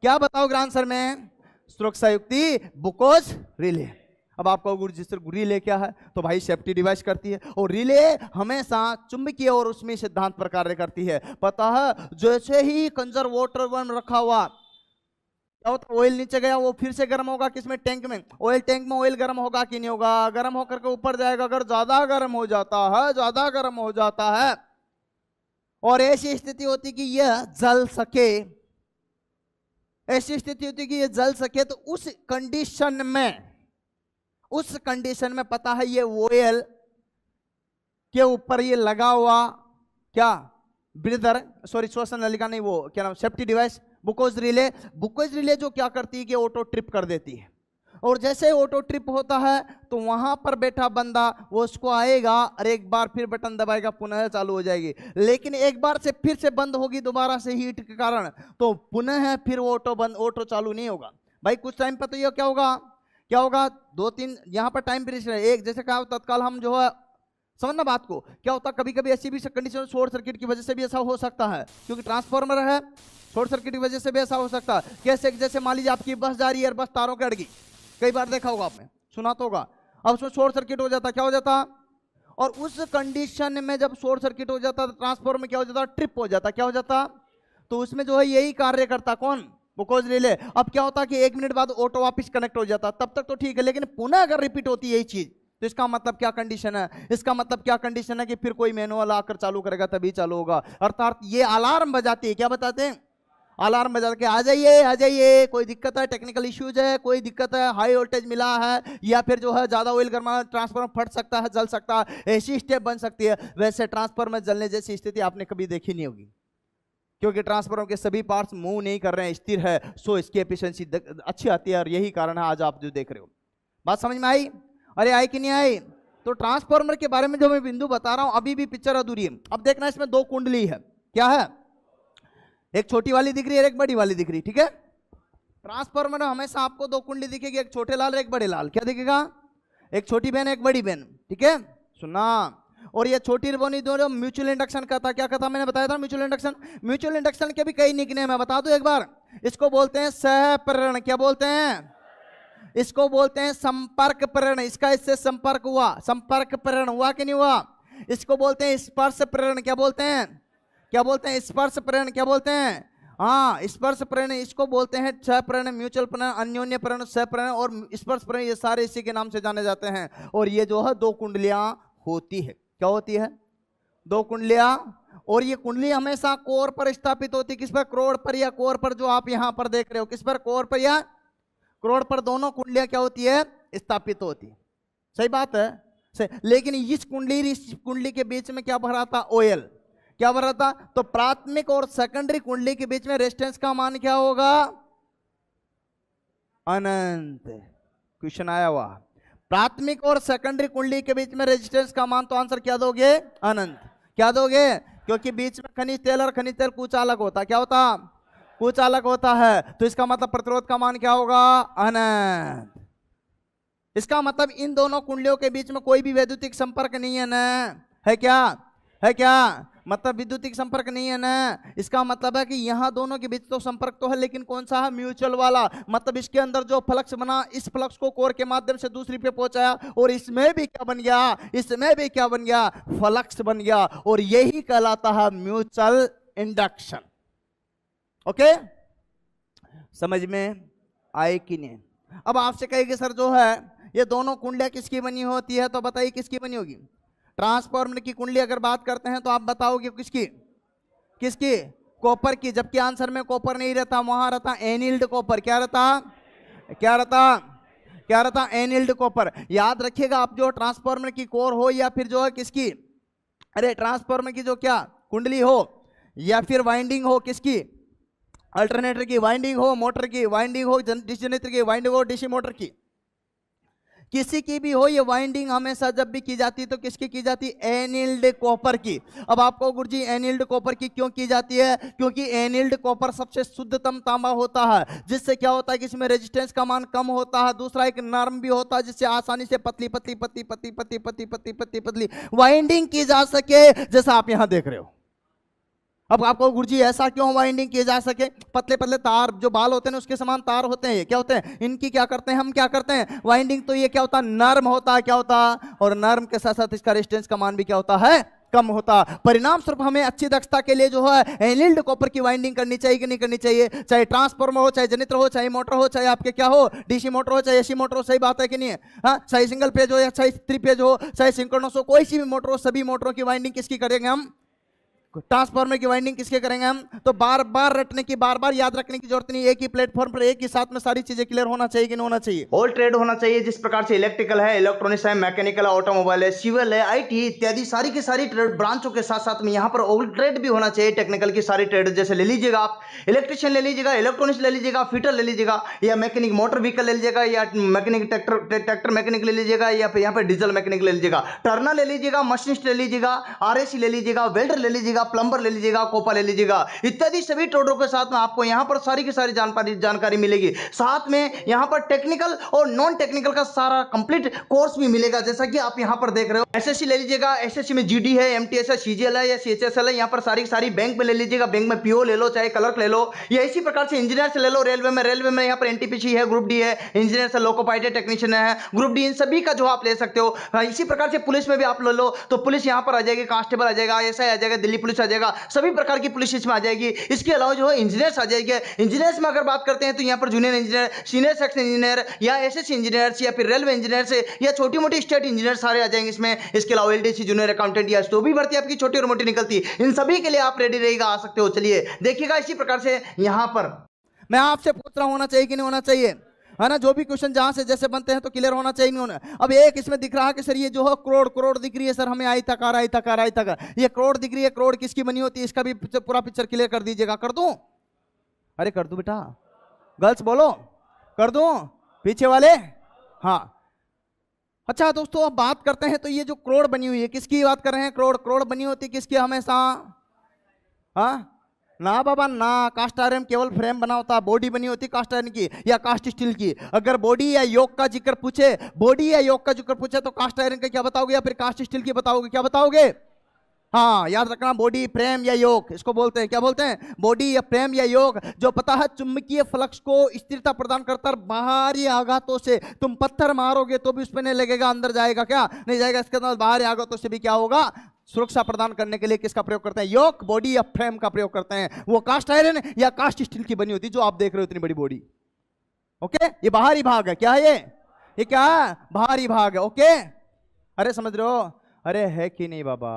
क्या बताओगे आंसर में? सुरक्षा युक्ति, बुकोज रिले। अब आपको रजिस्टर रिले क्या है, तो भाई सेफ्टी डिवाइस करती है, और रिले हमेशा चुंबकीय और उसमें सिद्धांत पर कार्य करती है। पता है, जैसे ही कंजर्वेटर वन रखा हुआ, क्या होता, ऑयल नीचे गया, वो फिर से गर्म होगा किसमें, टैंक में। ऑयल टैंक में ऑयल गर्म होगा कि नहीं होगा? गर्म होकर के ऊपर जाएगा। अगर ज्यादा गर्म हो जाता है, ज्यादा गर्म हो जाता है और ऐसी स्थिति होती कि यह जल सके, ऐसी स्थिति होती कि यह जल सके, तो उस कंडीशन में पता है ये ऑयल के ऊपर ये लगा हुआ क्या, ब्रीदर, सॉरी श्वसन नलिका नहीं, वो क्या नाम, safety device, Buchholz relay. Buchholz relay जो क्या करती है कि ऑटो ट्रिप कर देती है, और जैसे ऑटो ट्रिप होता है तो वहां पर बैठा बंदा वो उसको आएगा और एक बार फिर बटन दबाएगा, पुनः चालू हो जाएगी। लेकिन एक बार से फिर से बंद होगी दोबारा से हीट के कारण, तो पुनः फिर वो ऑटो चालू नहीं होगा। भाई कुछ टाइम पर तो ये क्या होगा, क्या होगा, 2-3 यहाँ पर टाइम पीरियड है। एक जैसे क्या तत्काल हम जो है, समझना बात को, क्या होता है कभी कभी ऐसी भी कंडीशन, शॉर्ट सर्किट की वजह से भी ऐसा हो सकता है, क्योंकि ट्रांसफार्मर है, शॉर्ट सर्किट की वजह से भी ऐसा हो सकता है। कैसे, जैसे मान लीजिए आपकी बस जा रही है और बस तारों के अड़ गई, कई बार देखा होगा आपने, सुना तो होगा। अब उसमें शॉर्ट सर्किट हो जाता, क्या हो जाता, और उस कंडीशन में जब शॉर्ट सर्किट हो जाता, ट्रांसफार्मर में क्या हो जाता, ट्रिप हो जाता, क्या हो जाता, तो उसमें जो है यही कार्य करता, कौन, बुकोज रिले। अब क्या होता कि 1 मिनट बाद ऑटो वापस कनेक्ट हो जाता, तब तक तो ठीक है, लेकिन पुनः अगर रिपीट होती यही चीज, तो इसका मतलब क्या कंडीशन है, इसका मतलब क्या कंडीशन है कि फिर कोई मैनुअल आकर चालू करेगा तभी चालू होगा। अर्थात ये अलार्म बजाती है, क्या बताते हैं, अलार्म बजा के आ जाइए, कोई दिक्कत है, टेक्निकल इश्यूज है, कोई दिक्कत है, हाई वोल्टेज मिला है, या फिर जो है ज्यादा ऑयल गर्मा, ट्रांसफार्मर फट सकता है, जल सकता है, ऐसी स्टेप बन सकती है। वैसे ट्रांसफार्मर जलने जैसी स्थिति आपने कभी देखी नहीं होगी, क्योंकि ट्रांसफार्मर के सभी पार्ट्स मूव नहीं कर रहे हैं, स्थिर है, सो इसकी एफिशिएंसी अच्छी आती है, और यही कारण है आज आप जो देख रहे हो। बात समझ में आई? अरे आई कि नहीं आई? तो ट्रांसफार्मर के बारे में जो मैं बिंदु बता रहा हूं, अभी भी पिक्चर अधूरी है। अब देखना, इसमें 2 कुंडली है, क्या है, एक छोटी वाली दिख रही है, एक बड़ी वाली दिख रही, ठीक है। ट्रांसफार्मर में हमेशा आपको 2 कुंडली दिखेगी, एक छोटे लाल एक बड़े लाल, क्या दिखेगा, एक छोटी बहन एक बड़ी बहन, ठीक है, सुना। और ये छोटी बनी दोनों म्यूचुअल इंडक्शन का था, क्या कहता, मैंने बताया था म्यूचुअल इंडक्शन। म्यूचुअल इंडक्शन के भी कई निकनेम है, बता दूं एक बार, इसको बोलते हैं सह प्रेरण, क्या बोलते हैं, इसको बोलते हैं संपर्क प्रेरण, इसका इससे संपर्क हुआ, संपर्क प्रेरण हुआ कि नहीं हुआ। इसको बोलते हैं स्पर्श प्रेरण, क्या बोलते हैं, क्या बोलते हैं, स्पर्श प्रेरण, क्या बोलते हैं, हाँ स्पर्श प्रेरण। इसको बोलते हैं छह प्रेरण, म्यूचुअल प्रेरण, अन्योन्य प्रेरण, सह प्रेरण और स्पर्श प्रेरण, ये सारे इसी के नाम से जाने जाते हैं। और ये जो है 2 कुंडलियां होती है, क्या होती है, 2 कुंडलियां। और ये कुंडली हमेशा कोर पर स्थापित होती, किस पर, क्रोड़ पर या कोर पर, जो आप यहां पर देख रहे हो, किस पर, कोर पर या क्रोड़ पर, दोनों कुंडलियां क्या होती है, स्थापित होती। सही बात है, सही। लेकिन इस कुंडली के बीच में क्या भरा था, ऑयल, क्या भरा था। तो प्राथमिक और सेकेंडरी कुंडली के बीच में रेजिस्टेंस का मान क्या होगा, अनंत। क्वेश्चन आया हुआ, प्राथमिक और सेकेंडरी कुंडली के बीच में रेजिस्टेंस का मान, तो आंसर क्या दोगे, अनंत। क्या दोगे, क्योंकि बीच में खनिज तेल और खनिज तेल कुचालक होता, क्या होता, कुचालक होता है। तो इसका मतलब प्रतिरोध का मान क्या होगा, अनंत। इसका मतलब इन दोनों कुंडलियों के बीच में कोई भी वैद्युतिक संपर्क नहीं है ना, है क्या, है क्या, मतलब विद्युतिक संपर्क नहीं है ना। इसका मतलब है कि यहां दोनों के बीच तो संपर्क तो है, लेकिन कौन सा है, म्यूचुअल वाला। मतलब इसके अंदर जो फ्लक्स बना, इस फ्लक्स को कोर के माध्यम से दूसरी पे पहुंचाया, और इसमें भी क्या बन गया, इसमें भी क्या बन गया, फ्लक्स बन गया। और यही कहलाता है म्यूचुअल इंडक्शन। ओके, समझ में आए कि नहीं। अब आपसे कहेंगे सर जो है ये दोनों कुंडलियां किसकी बनी होती है, तो बताइए किसकी बनी होगी। ट्रांसफार्मर की कुंडली अगर बात करते हैं तो आप बताओगे किसकी, किसकी, कॉपर की। जबकि आंसर में कॉपर नहीं रहता, वहां रहता एनिल्ड कॉपर। क्या रहता, क्या रहता, क्या रहता, एनिल्ड कॉपर। याद रखिएगा आप, जो ट्रांसफार्मर की कोर हो या फिर जो है किसकी, अरे ट्रांसफार्मर की जो क्या कुंडली हो या फिर वाइंडिंग हो, किसकी, अल्टरनेटर की वाइंडिंग हो, मोटर की वाइंडिंग हो, डीसी जनरेटर की वाइंडिंग हो, डीसी मोटर की, किसी की भी हो, ये वाइंडिंग हमेशा जब भी की जाती है तो किसकी की जाती है? एनिल्ड कॉपर की। अब आपको गुरुजी एनिल्ड कॉपर की क्यों की जाती है? क्योंकि एनिल्ड कॉपर सबसे शुद्धतम तांबा होता है, जिससे क्या होता है कि इसमें रेजिस्टेंस का मान कम होता है। दूसरा एक नरम भी होता है, जिससे आसानी से पतली पतली पतली पतली पतली पतली पतली पतली पतली वाइंडिंग की जा सके, जैसा आप यहां देख रहे हो। अब आपको गुरुजी ऐसा क्यों वाइंडिंग किए जा सके? पतले पतले तार जो बाल होते हैं उसके समान तार होते हैं, ये क्या होते हैं? इनकी क्या करते हैं हम? क्या करते हैं? वाइंडिंग। तो ये क्या होता है? नर्म होता है। क्या होता है? और नर्म के साथ साथ इसका रेजिस्टेंस का मान भी क्या होता है? कम होता। परिणाम स्वरूप हमें अच्छी दक्षता के लिए जो है एनिल्ड कॉपर की वाइंडिंग करनी चाहिए कि नहीं करनी चाहिए? चाहे ट्रांसफार्मर हो, चाहे जनरेटर हो, चाहे मोटर हो, चाहे आपके क्या हो, डीसी मोटर हो, चाहे एसी मोटर हो। सही बात है कि नहीं है? हाँ, चाहे सिंगल पेज हो या चाहे थ्री पेज हो, चाहे सिंक्रोनस हो, कोई सी भी मोटर हो, सभी मोटरों की वाइंडिंग किसकी करेंगे हम? ट्रांसफार्मर की वाइंडिंग किसके करेंगे हम? तो बार बार रटने की, बार बार याद रखने की जरूरत नहीं। एक ही प्लेटफॉर्म पर एक ही साथ में सारी चीजें क्लियर होना चाहिए कि नहीं होना चाहिए? ऑल ट्रेड होना चाहिए। जिस प्रकार से इलेक्ट्रिकल है, इलेक्ट्रॉनिक्स है, मैकेनिकल है, ऑटोमोबाइल है, सिविल है, आईटी इत्यादि सारी की सारी ट्रेड ब्रांचों के साथ साथ में यहाँ पर ऑल ट्रेड भी होना चाहिए। टेक्निकल की सारी ट्रेड जैसे ले लीजिएगा आप, इलेक्ट्रिशियन ले लीजिएगा, इलेक्ट्रॉनिक्स ले लीजिएगा, फिटर ले लीजिएगा, या मैकेनिक मोटर व्हीकल ले लीजिएगा, या मैकेनिक ट्रैक्टर मैकेनिक ले लीजिएगा, या फिर यहाँ पर डीजल मैकेनिक ले लीजिएगा, टर्नर ले लीजिएगा, मशीनिस्ट ले लीजिएगा, आरएसी ले लीजिएगा, वेल्डर ले लीजिएगा, प्लम्बर ले लीजिएगा, कोपा ले लीजिएगा, इत्यादि सभी ट्रेडों के साथ में आपको यहां पर सारी की सारी जानकारी मिलेगी। साथ में यहां पर टेक्निकल और नॉन टेक्निकल का सारा कंप्लीट कोर्स भी मिलेगा, जैसा कि आप यहां पर देख रहे हो। एसएससी ले लीजिएगा, एसएससी में जीडी है, एमटीएस है, सीजीएल है या सीएचएसएल है। यहां पर सारी की सारी बैंक में ले लीजिएगा, बैंक में पीओ ले लो, चाहे क्लर्क ले लो, या इसी प्रकार से इंजीनियर से ले लो। रेलवे में यहां पर एनटीपीसी है, ग्रुप डी है, इंजीनियर से लोको पायलट टेक्नीशियन है, ग्रुप डी, इन सभी का जो आप ले सकते हो। इसी प्रकार से पुलिस में भी आप ले लो, तो पुलिस यहां पर आ जाएगी, कांस्टेबल आ जाएगा, एसआई आ जाएगा, दिल्ली पुलिस आ जाएगा, सभी प्रकार की पुलिस इसमें आ जाएगी। इसके अलावा जो है इंजीनियर्स आ जाएंगे। इंजीनियर्स में अगर बात करते हैं तो यहाँ पर junior engineer, senior section engineer, या एसएससी इंजीनियर्स, या फिर रेलवे इंजीनियर से, या छोटी मोटी स्टेट इंजीनियर सारे आ जाएंगे इसमें। इसके अलावा एलडीसी जूनियर अकाउंटेंट या जो भी भर्ती आपकी छोटी और मोटी निकलती, इन सभी के लिए आप रेडी रहेगा, आ सकते हो। चलिए देखिएगा इसी प्रकार से यहाँ पर मैं आपसे पूछ रहा हूं, होना चाहिए कि नहीं होना चाहिए? है ना, जो भी क्वेश्चन जहां से जैसे बनते हैं तो क्लियर होना चाहिए नहीं होना। अब एक इसमें दिख रहा है कि सर ये जो है करोड़ करोड़ दिख रही है सर, हमें आई तक आ रहा है, तक आ रहा है, तक ये करोड़ दिख रही है, करोड़ किसकी बनी होती है? इसका भी पूरा पिक्चर क्लियर कर दीजिएगा। कर दूं? अरे कर दूं बेटा, गर्ल्स बोलो, कर दूं? पीछे वाले, हाँ। अच्छा दोस्तों, अब बात करते हैं तो ये जो करोड़ बनी हुई है किसकी बात कर रहे हैं? करोड़ करोड़ बनी होती किसकी हमेशा? हाँ ना बाबा ना, कास्ट आयरन केवल फ्रेम बना होता है, बॉडी बनी होती कास्ट आयरन की या कास्ट स्टील की। अगर बॉडी या योक का जिक्र पूछे, बॉडी या योक का जिक्र पूछे तो कास्ट आयरन का क्या बताओगे या फिर कास्ट स्टील की बताओगे? क्या बताओगे? हाँ याद रखना, बॉडी, फ्रेम या योक, इसको बोलते हैं, क्या बोलते हैं? बॉडी या फ्रेम या योक। जो पता है चुंबकीय फ्लक्स को स्थिरता प्रदान करता है। बाहरी आघातों से तुम पत्थर मारोगे तो भी उसमें नहीं लगेगा, अंदर जाएगा क्या? नहीं जाएगा। इसके अंदर बाहरी आघातों से भी क्या होगा? सुरक्षा प्रदान करने के लिए किसका प्रयोग करते हैं? योक, बॉडी या फ्रेम का प्रयोग करते हैं। वो कास्ट आयरन या कास्ट स्टील की बनी होती जो आप देख रहे हो, इतनी बड़ी बॉडी। ओके, ये बाहरी भाग है। क्या है ये क्या है? बाहरी भाग है। ओके, अरे समझ रहे हो? अरे है कि नहीं बाबा?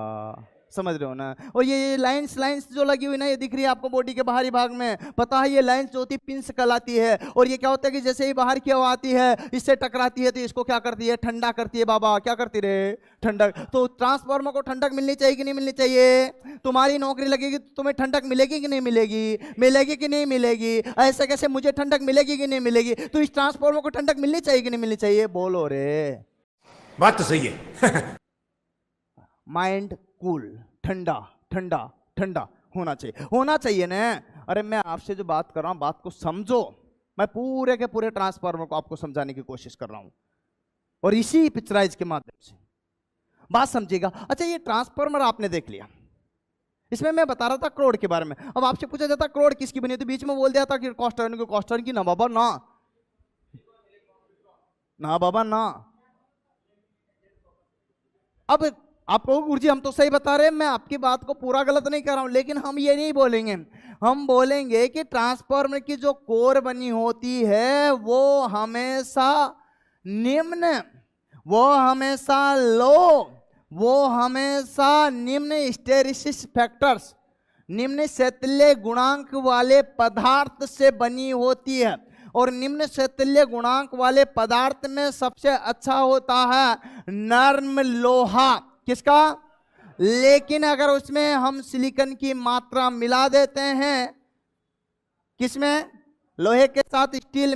समझ रहे हो ना? और ये लाइंस जो लगी हुई ना, ये दिख रही है आपको बॉडी के बाहरी भाग में। पता है ये लाइंस जो होती है पिंस कहलाती है। और ये क्या होता है कि जैसे ही बाहर की हवा आती है, इससे टकराती है तो इसको क्या करती है? ठंडा करती है। बाबा क्या करती रे? ठंडक। तो ट्रांसफार्मर को ठंडक मिलनी चाहिए कि नहीं मिलनी चाहिए? तुम्हारी नौकरी लगेगी तो तुम्हें ठंडक मिलेगी कि नहीं मिलेगी? मिलेगी कि नहीं मिलेगी? ऐसे कैसे मुझे ठंडक मिलेगी कि नहीं मिलेगी? तो इस ट्रांसफार्मर को ठंडक मिलनी चाहिए कि नहीं मिलनी चाहिए? बोलो रे। बात तो सही है। माइंड कूल, ठंडा ठंडा ठंडा होना चाहिए, होना चाहिए ना। अरे मैं आपसे जो बात कर रहा हूं बात को समझो। मैं पूरे के पूरे ट्रांसफार्मर को आपको समझाने की कोशिश कर रहा हूं और इसी पिक्चराइज के माध्यम से बात समझिएगा। अच्छा, ये ट्रांसफार्मर आपने देख लिया, इसमें मैं बता रहा था करोड़ के बारे में। अब आपसे पूछा जाता करोड़ किसकी बनी? तो बीच में बोल दिया था कि कास्ट आयरन की। ना बाबा ना, ना बाबा ना। अब आपको गुरुजी हम तो सही बता रहे हैं, मैं आपकी बात को पूरा गलत नहीं कर रहा हूं, लेकिन हम ये नहीं बोलेंगे। हम बोलेंगे कि ट्रांसफार्मर की जो कोर बनी होती है वो हमेशा निम्न, वो हमेशा लो, वो हमेशा निम्न हिस्टेरिसिस फैक्टर्स, निम्न शैथिल्य गुणांक वाले पदार्थ से बनी होती है। और निम्न शैथिल्य गुणांक वाले पदार्थ में सबसे अच्छा होता है नर्म लोहा। किसका? लेकिन अगर उसमें हम सिलिकॉन की मात्रा मिला देते हैं, किसमें? लोहे के साथ स्टील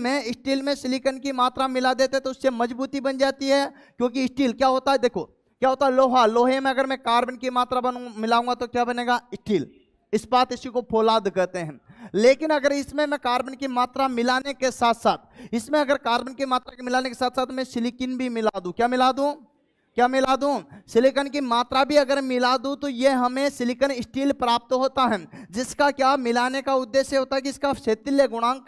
में सिलिकॉन की मात्रा मिला देते तो उससे मजबूती बन जाती है, क्योंकि स्टील क्या होता है, देखो क्या होता है, लोहा, लोहे में अगर मैं कार्बन की मात्रा मिलाऊंगा तो क्या बनेगा, स्टील, इस्पात, इसी को फौलाद कहते हैं। लेकिन अगर इसमें मैं कार्बन की मात्रा मिलाने के साथ साथ, इसमें अगर कार्बन की मात्रा के मिलाने के साथ साथ मैं सिलिकॉन भी मिला दूं, क्या मिला दूं, सिलिकॉन की मात्रा भी अगर मिला दूं तो ये हमें सिलिकॉन स्टील प्राप्त होता है, जिसका क्या मिलाने का उद्देश्य होता है कि इसका शैथिल्य गुणांक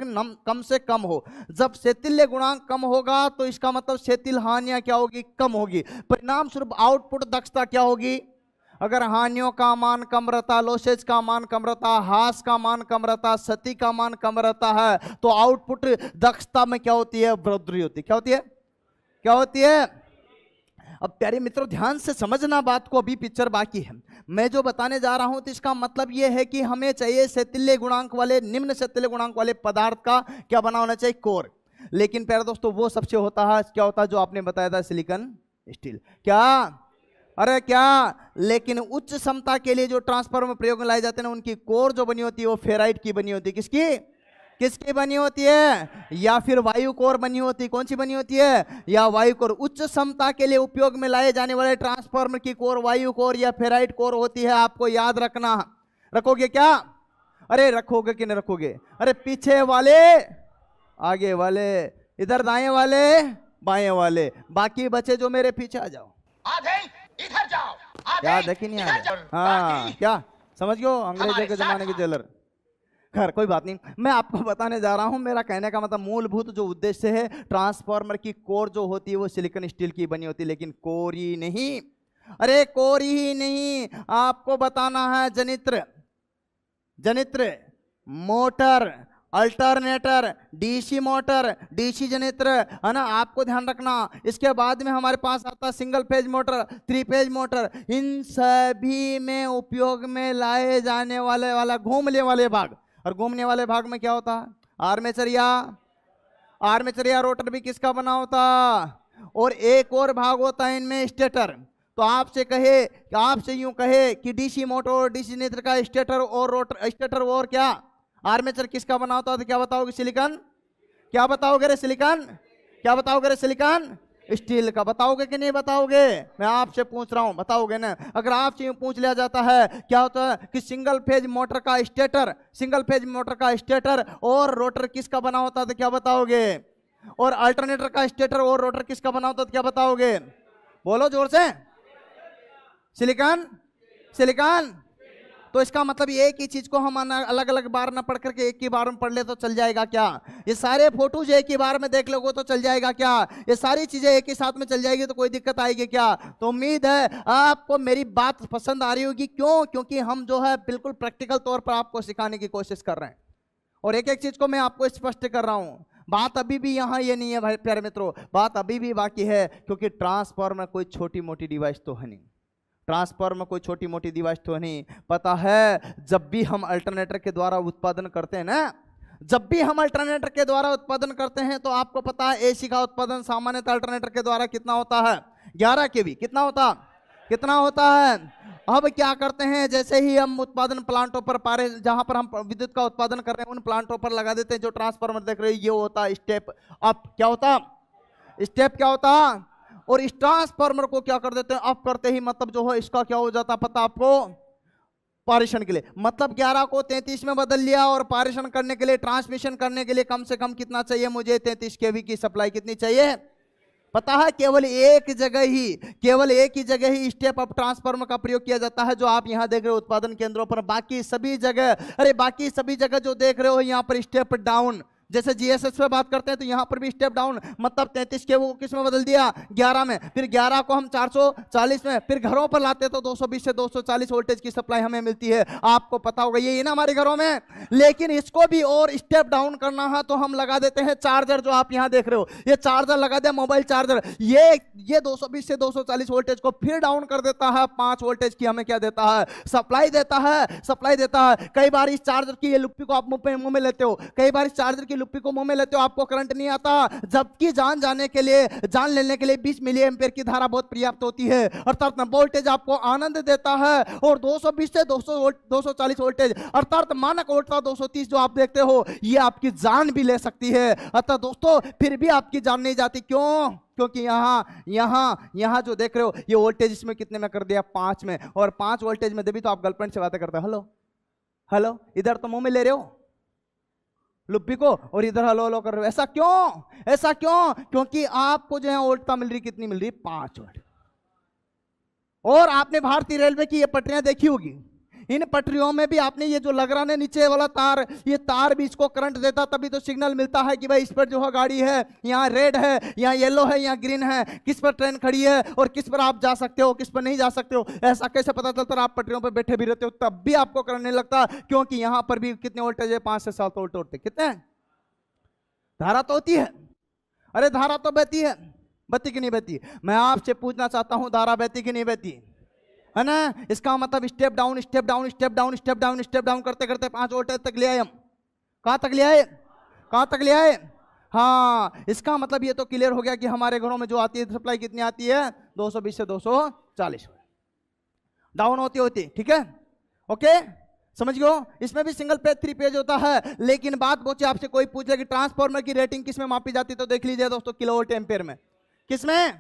कम से कम हो। जब शैथिल्य गुणांक कम होगा तो इसका मतलब शैथिल हानियां क्या होगी, कम होगी, परिणाम स्वरूप आउटपुट दक्षता क्या होगी। अगर हानियों का मान कम रहता, लॉसेज का मान कम रहता, हास का मान कम रहता, क्षति का मान कम रहता है, तो आउटपुट दक्षता में क्या होती है, बढ़ोतरी होती है। क्या होती है। अब प्यारे मित्रों ध्यान से समझना बात को, अभी पिक्चर बाकी है। मैं जो बताने जा रहा हूं तो इसका मतलब यह है कि हमें चाहिए शैथिल्य गुणांक वाले, निम्न शैथिल्य गुणांक वाले पदार्थ का क्या बना होना चाहिए, कोर। लेकिन प्यारे दोस्तों वो सबसे होता है, क्या होता है जो आपने बताया था, सिलिकॉन स्टील। क्या, अरे क्या, लेकिन उच्च क्षमता के लिए जो ट्रांसफार्मर में प्रयोग में लाए जाते हैं उनकी कोर जो बनी होती है वो फेराइट की बनी होती है। किसकी बनी होती है, या फिर वायु कोर बनी होती है। कौन सी बनी होती है, या वायु कोर। उच्च क्षमता के लिए उपयोग में लाए जाने वाले ट्रांसफार्मर की कोर वायु कोर या फेराइट कोर होती है। आपको याद रखना, रखोगे क्या, अरे रखोगे कि नहीं रखोगे, अरे पीछे वाले, आगे वाले, इधर दाएं वाले, बाएं वाले, बाकी बचे जो मेरे पीछे आ जाओ, इधर जाओ, क्या देखी नहीं आ रहा, हाँ क्या समझ गए, अंग्रेजों के जमाने के जेलर। खैर कोई बात नहीं, मैं आपको बताने जा रहा हूं, मेरा कहने का मतलब मूलभूत जो उद्देश्य है, ट्रांसफार्मर की कोर जो होती है वो सिलिकॉन स्टील की बनी होती है, लेकिन कोर ही नहीं, अरे कोर ही नहीं, आपको बताना है जनित्र, motor, alternator, DC motor, DC जनित्र, है ना, आपको ध्यान रखना। इसके बाद में हमारे पास आता है single phase motor, 3 phase motor. इन सभी में उपयोग में लाए जाने वाला घूमने वाले भाग, और घूमने वाले भाग में क्या होता है, आर्मेचर या रोटर भी किसका बना होता, और एक और भाग होता है इनमें स्टेटर। तो आपसे यूं कहे कि डीसी मोटर और डीसी जनित्र का स्टेटर और रोटर, स्टेटर और क्या आर्मेचर किसका बना होता है, तो क्या बताओगे, सिलिकॉन। क्या बताओगे रे, सिलिकॉन स्टील का। बताओगे कि नहीं बताओगे, मैं आपसे पूछ रहा हूं, बताओगे ना। अगर आपसे यूं पूछ लिया जाता है क्या होता है कि सिंगल फेज मोटर का स्टेटर और रोटर किसका बना होता है, तो क्या बताओगे, और अल्टरनेटर का स्टेटर और रोटर किसका बना होता है, तो क्या बताओगे, बोलो जोर से, सिलिकॉन। तो इसका मतलब एक ही चीज को हम अलग अलग बार ना पढ़ करके एक ही बार में पढ़ ले तो चल जाएगा क्या, ये सारे फोटोज एक ही बार में देख लोगे तो चल जाएगा क्या, ये सारी चीजें एक ही साथ में चल जाएगी तो कोई दिक्कत आएगी क्या। तो उम्मीद है आपको मेरी बात पसंद आ रही होगी। क्यों, क्योंकि हम जो है बिल्कुल प्रैक्टिकल तौर पर आपको सिखाने की कोशिश कर रहे हैं, और एक एक चीज को मैं आपको स्पष्ट कर रहा हूं। बात अभी भी यहाँ ये नहीं है भाई प्यारे मित्रों, बात अभी भी बाकी है, क्योंकि ट्रांसफार्मर कोई छोटी मोटी डिवाइस तो है नहीं, ट्रांसफार्मर कोई छोटी मोटी डिवाइस तो नहीं। पता है जब भी हम अल्टरनेटर के द्वारा उत्पादन करते हैं ना, तो आपको पता है एसी का उत्पादन सामान्यतः अल्टरनेटर के द्वारा कितना होता है, 11 केवी। कितना होता है। अब क्या करते हैं, जैसे ही हम उत्पादन प्लांटों पर जहां पर हम विद्युत का उत्पादन कर रहे हैं उन प्लांटों पर लगा देते हैं जो ट्रांसफार्मर देख रहे हो, ये होता है स्टेप अप। क्या होता, और इस ट्रांसफार्मर को क्या कर देते हैं, अप करते ही मतलब जो है इसका क्या हो जाता पता आपको, पारेषण के लिए, मतलब 11 को 33 में बदल लिया, और पारेषण करने के लिए, ट्रांसमिशन करने के लिए कम से कम कितना चाहिए मुझे, 33 केवी की सप्लाई कितनी चाहिए पता है। केवल एक ही जगह ही स्टेप अप ट्रांसफार्मर का प्रयोग किया जाता है, जो आप यहां देख रहे हो उत्पादन केंद्रों पर। बाकी सभी जगह जो देख रहे हो यहाँ पर स्टेप डाउन, जैसे जीएसएस पे बात करते हैं तो यहाँ पर भी स्टेप डाउन, मतलब 33 के वो किस में बदल दिया, 11 में। फिर 11 को हम 440 में, फिर घरों पर लाते तो 220 से 240 वोल्टेज की सप्लाई हमें मिलती है। आपको पता होगा ये ना हमारे घरों में। लेकिन इसको भी और स्टेप डाउन करना है तो हम लगा देते हैं चार्जर, जो आप यहाँ देख रहे हो, ये चार्जर लगा दे, मोबाइल चार्जर। ये 220 से 240 वोल्टेज को फिर डाउन कर देता है, 5 वोल्टेज की हमें क्या देता है, सप्लाई देता है। कई बार इस चार्जर की ये लुप्पी को आप मुंह में लेते हो, कई बार इस चार्जर की लुप्पी को मुंह में लेते हो आपको करंट नहीं आता, जबकि जान लेने के लिए 20 मिली एम्पेयर की धारा बहुत पर्याप्त होती है। अर्थात वोल्टेज आपको आनंद देता है, और 220 से 240 वोल्टेज अर्थात मानक वोल्टेज 230 जो आप देखते हो, ये आपकी जान भी ले सकती है। अतः दोस्तों फिर भी आपकी जान नहीं जाती, क्यों? क्योंकि यहां जो देख रहे हो ये वोल्टेज इसमें कितने में कर दिया, 5 में, और 5 वोल्टेज में देवी तो आप गर्लफ्रेंड से बातें करते हो, हेलो हेलो, इधर तो मुंह में ले रहे हो लुप्पी को, और इधर हेलो हेलो कर रहे हो। ऐसा क्यों? ऐसा क्यों? क्योंकि आपको जो है वोल्टता मिल रही, कितनी मिल रही? 5 वोल्ट। और आपने भारतीय रेलवे की ये पटरियां देखी होगी, इन पटरियों में भी आपने ये जो लग रहा है नीचे वाला तार, ये तार भी इसको करंट देता, तभी तो सिग्नल मिलता है कि भाई इस पर जो है गाड़ी है, यहाँ रेड है, यहाँ येलो है, यहाँ ग्रीन है, किस पर ट्रेन खड़ी है और किस पर आप जा सकते हो, किस पर नहीं जा सकते हो। ऐसा कैसे पता चलता है? आप पटरियों पर बैठे भी रहते हो तब भी आपको करंट नहीं लगता, क्योंकि यहाँ पर भी कितने वोल्टेज है? 5 से 7 वोल्ट होते। कितने? धारा तो होती है, अरे धारा तो बहती है, बहती कि नहीं बहती? मैं आपसे पूछना चाहता हूं, धारा बहती कि नहीं बहती? है ना? इसका मतलब step down step down step down step down step down करते करते 5 वोल्टेज तक ले आए हम। कहां तक ले आए? कहां तक ले आए? हाँ, इसका मतलब ये तो क्लियर हो गया कि हमारे घरों में जो आती है सप्लाई कितनी आती है? 220 से 240 डाउन होती। ठीक है, ओके, समझ गए? इसमें भी सिंगल पेज 3 पेज होता है। लेकिन बात पूछे आपसे, कोई पूछे कि ट्रांसफार्मर की रेटिंग किसमें मापी जाती है, तो देख लीजिए दोस्तों, किलोवोल्ट एम्पियर में। किसमें?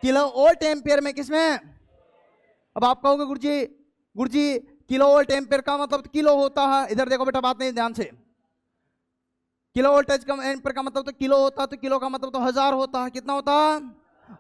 किलोवोल्ट एम्पियर में। किसमें? अब आप कहोगे गुरुजी किलोवोल्ट एम्पियर का मतलब किलो होता है। इधर देखो बेटा, बात नहीं, ध्यान से। किलोवोल्ट एम्पियर का मतलब तो किलो होता है, तो किलो का मतलब तो 1000 होता है। कितना होता है?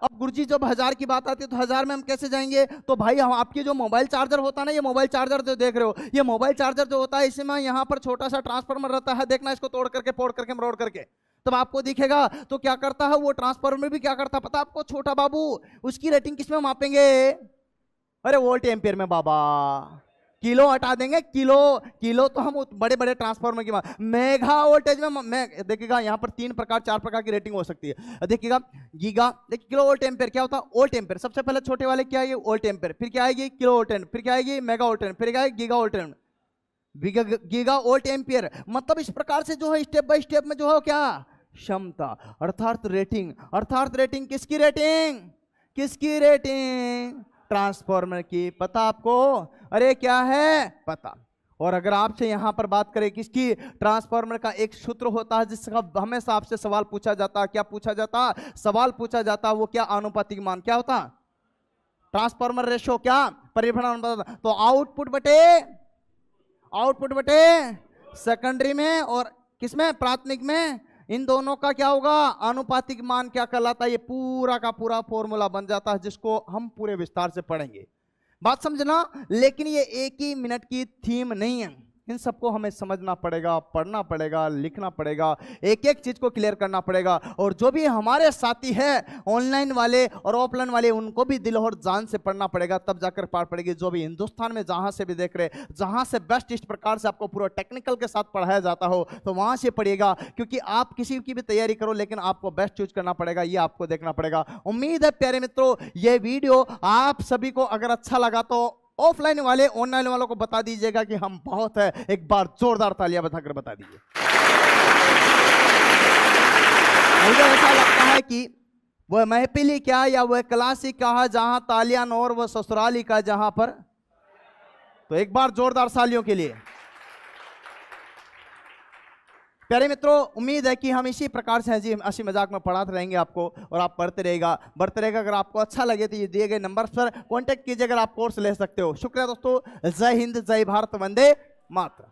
अब गुरुजी जब 1000 की बात आती है तो 1000 में हम कैसे जाएंगे? तो भाई हम आपके जो मोबाइल चार्जर होता है ना, ये मोबाइल चार्जर जो देख रहे हो, ये मोबाइल चार्जर जो होता है, इसमें यहाँ पर छोटा सा ट्रांसफार्मर रहता है। देखना, इसको तोड़ करके फोड़ करके मरोड़ करके तब आपको दिखेगा। तो क्या करता है वो ट्रांसफार्मर भी, क्या करता है पता आपको? छोटा बाबू, उसकी रेटिंग किसमें मापेंगे? अरे वोल्ट एम्पियर में बाबा। किलो हटा देंगे, किलो तो हम बड़े बड़े ट्रांसफार्मर की मेगा वोल्टेज में देखिएगा, यहाँ पर 3 प्रकार 4 प्रकार की रेटिंग हो सकती है। देखिएगा, गीगा, देखिए किलो वोल्ट एम्पियर क्या होता है? Volt ampere. सबसे पहले छोटे वाले क्या है? Volt ampere. फिर क्या आएगी? Kilo volt ampere. फिर क्या आएगी? Mega volt ampere. फिर क्या आएगी? Giga volt ampere. Giga volt ampere मतलब इस प्रकार से जो है स्टेप बाय स्टेप में जो है क्या? क्षमता अर्थात रेटिंग। अर्थात रेटिंग किसकी? रेटिंग किसकी? रेटिंग ट्रांसफार्मर की। पता आपको? अरे क्या है? पता। और अगर आपसे यहां पर बात करें किसकी? ट्रांसफार्मर का एक सूत्र होता है जिसका हमेशा आपसे सवाल पूछा जाता है। क्या पूछा जाता? सवाल पूछा जाता। वो क्या? आनुपातिक मान। क्या होता? Transformer ratio. क्या? परिभ्रमण अनुपात। तो आउटपुट बटे सेकेंडरी में और किसमें? प्राथमिक में। इन दोनों का क्या होगा? आनुपातिक मान क्या कहलाता है? ये पूरा का पूरा फॉर्मूला बन जाता है, जिसको हम पूरे विस्तार से पढ़ेंगे। बात समझना। लेकिन ये एक ही मिनट की थीम नहीं है, इन सबको हमें समझना पड़ेगा, पढ़ना पड़ेगा, लिखना पड़ेगा, एक एक चीज को क्लियर करना पड़ेगा। और जो भी हमारे साथी हैं ऑनलाइन वाले और ऑफलाइन वाले, उनको भी दिल और जान से पढ़ना पड़ेगा, तब जाकर पार पड़ेगी। जो भी हिंदुस्तान में जहां से भी देख रहे, जहां से बेस्ट इस प्रकार से आपको पूरा टेक्निकल के साथ पढ़ाया जाता हो, तो वहां से पढ़िएगा। क्योंकि आप किसी की भी तैयारी करो, लेकिन आपको बेस्ट चूज करना पड़ेगा, ये आपको देखना पड़ेगा। उम्मीद है प्यारे मित्रों, ये वीडियो आप सभी को अगर अच्छा लगा तो ऑफलाइन वाले ऑनलाइन वालों को बता दीजिएगा कि हम बहुत है। एक बार जोरदार तालियां बजाकर बता दीजिए। मुझे ऐसा लगता है कि वह महफिली क्या या वह क्लासिक क्या है जहां तालियां और वह ससुराली का जहां पर। तो एक बार जोरदार तालियों के लिए। प्यारे मित्रों, उम्मीद है कि हम इसी प्रकार से हंसी मजाक में पढ़ाते रहेंगे आपको, और आप पढ़ते रहेगा, बढ़ते रहेगा। अगर आपको अच्छा लगे तो ये दिए गए नंबर पर कांटेक्ट कीजिए, अगर आप कोर्स ले सकते हो। शुक्रिया दोस्तों। जय हिंद, जय भारत, वंदे मातरम।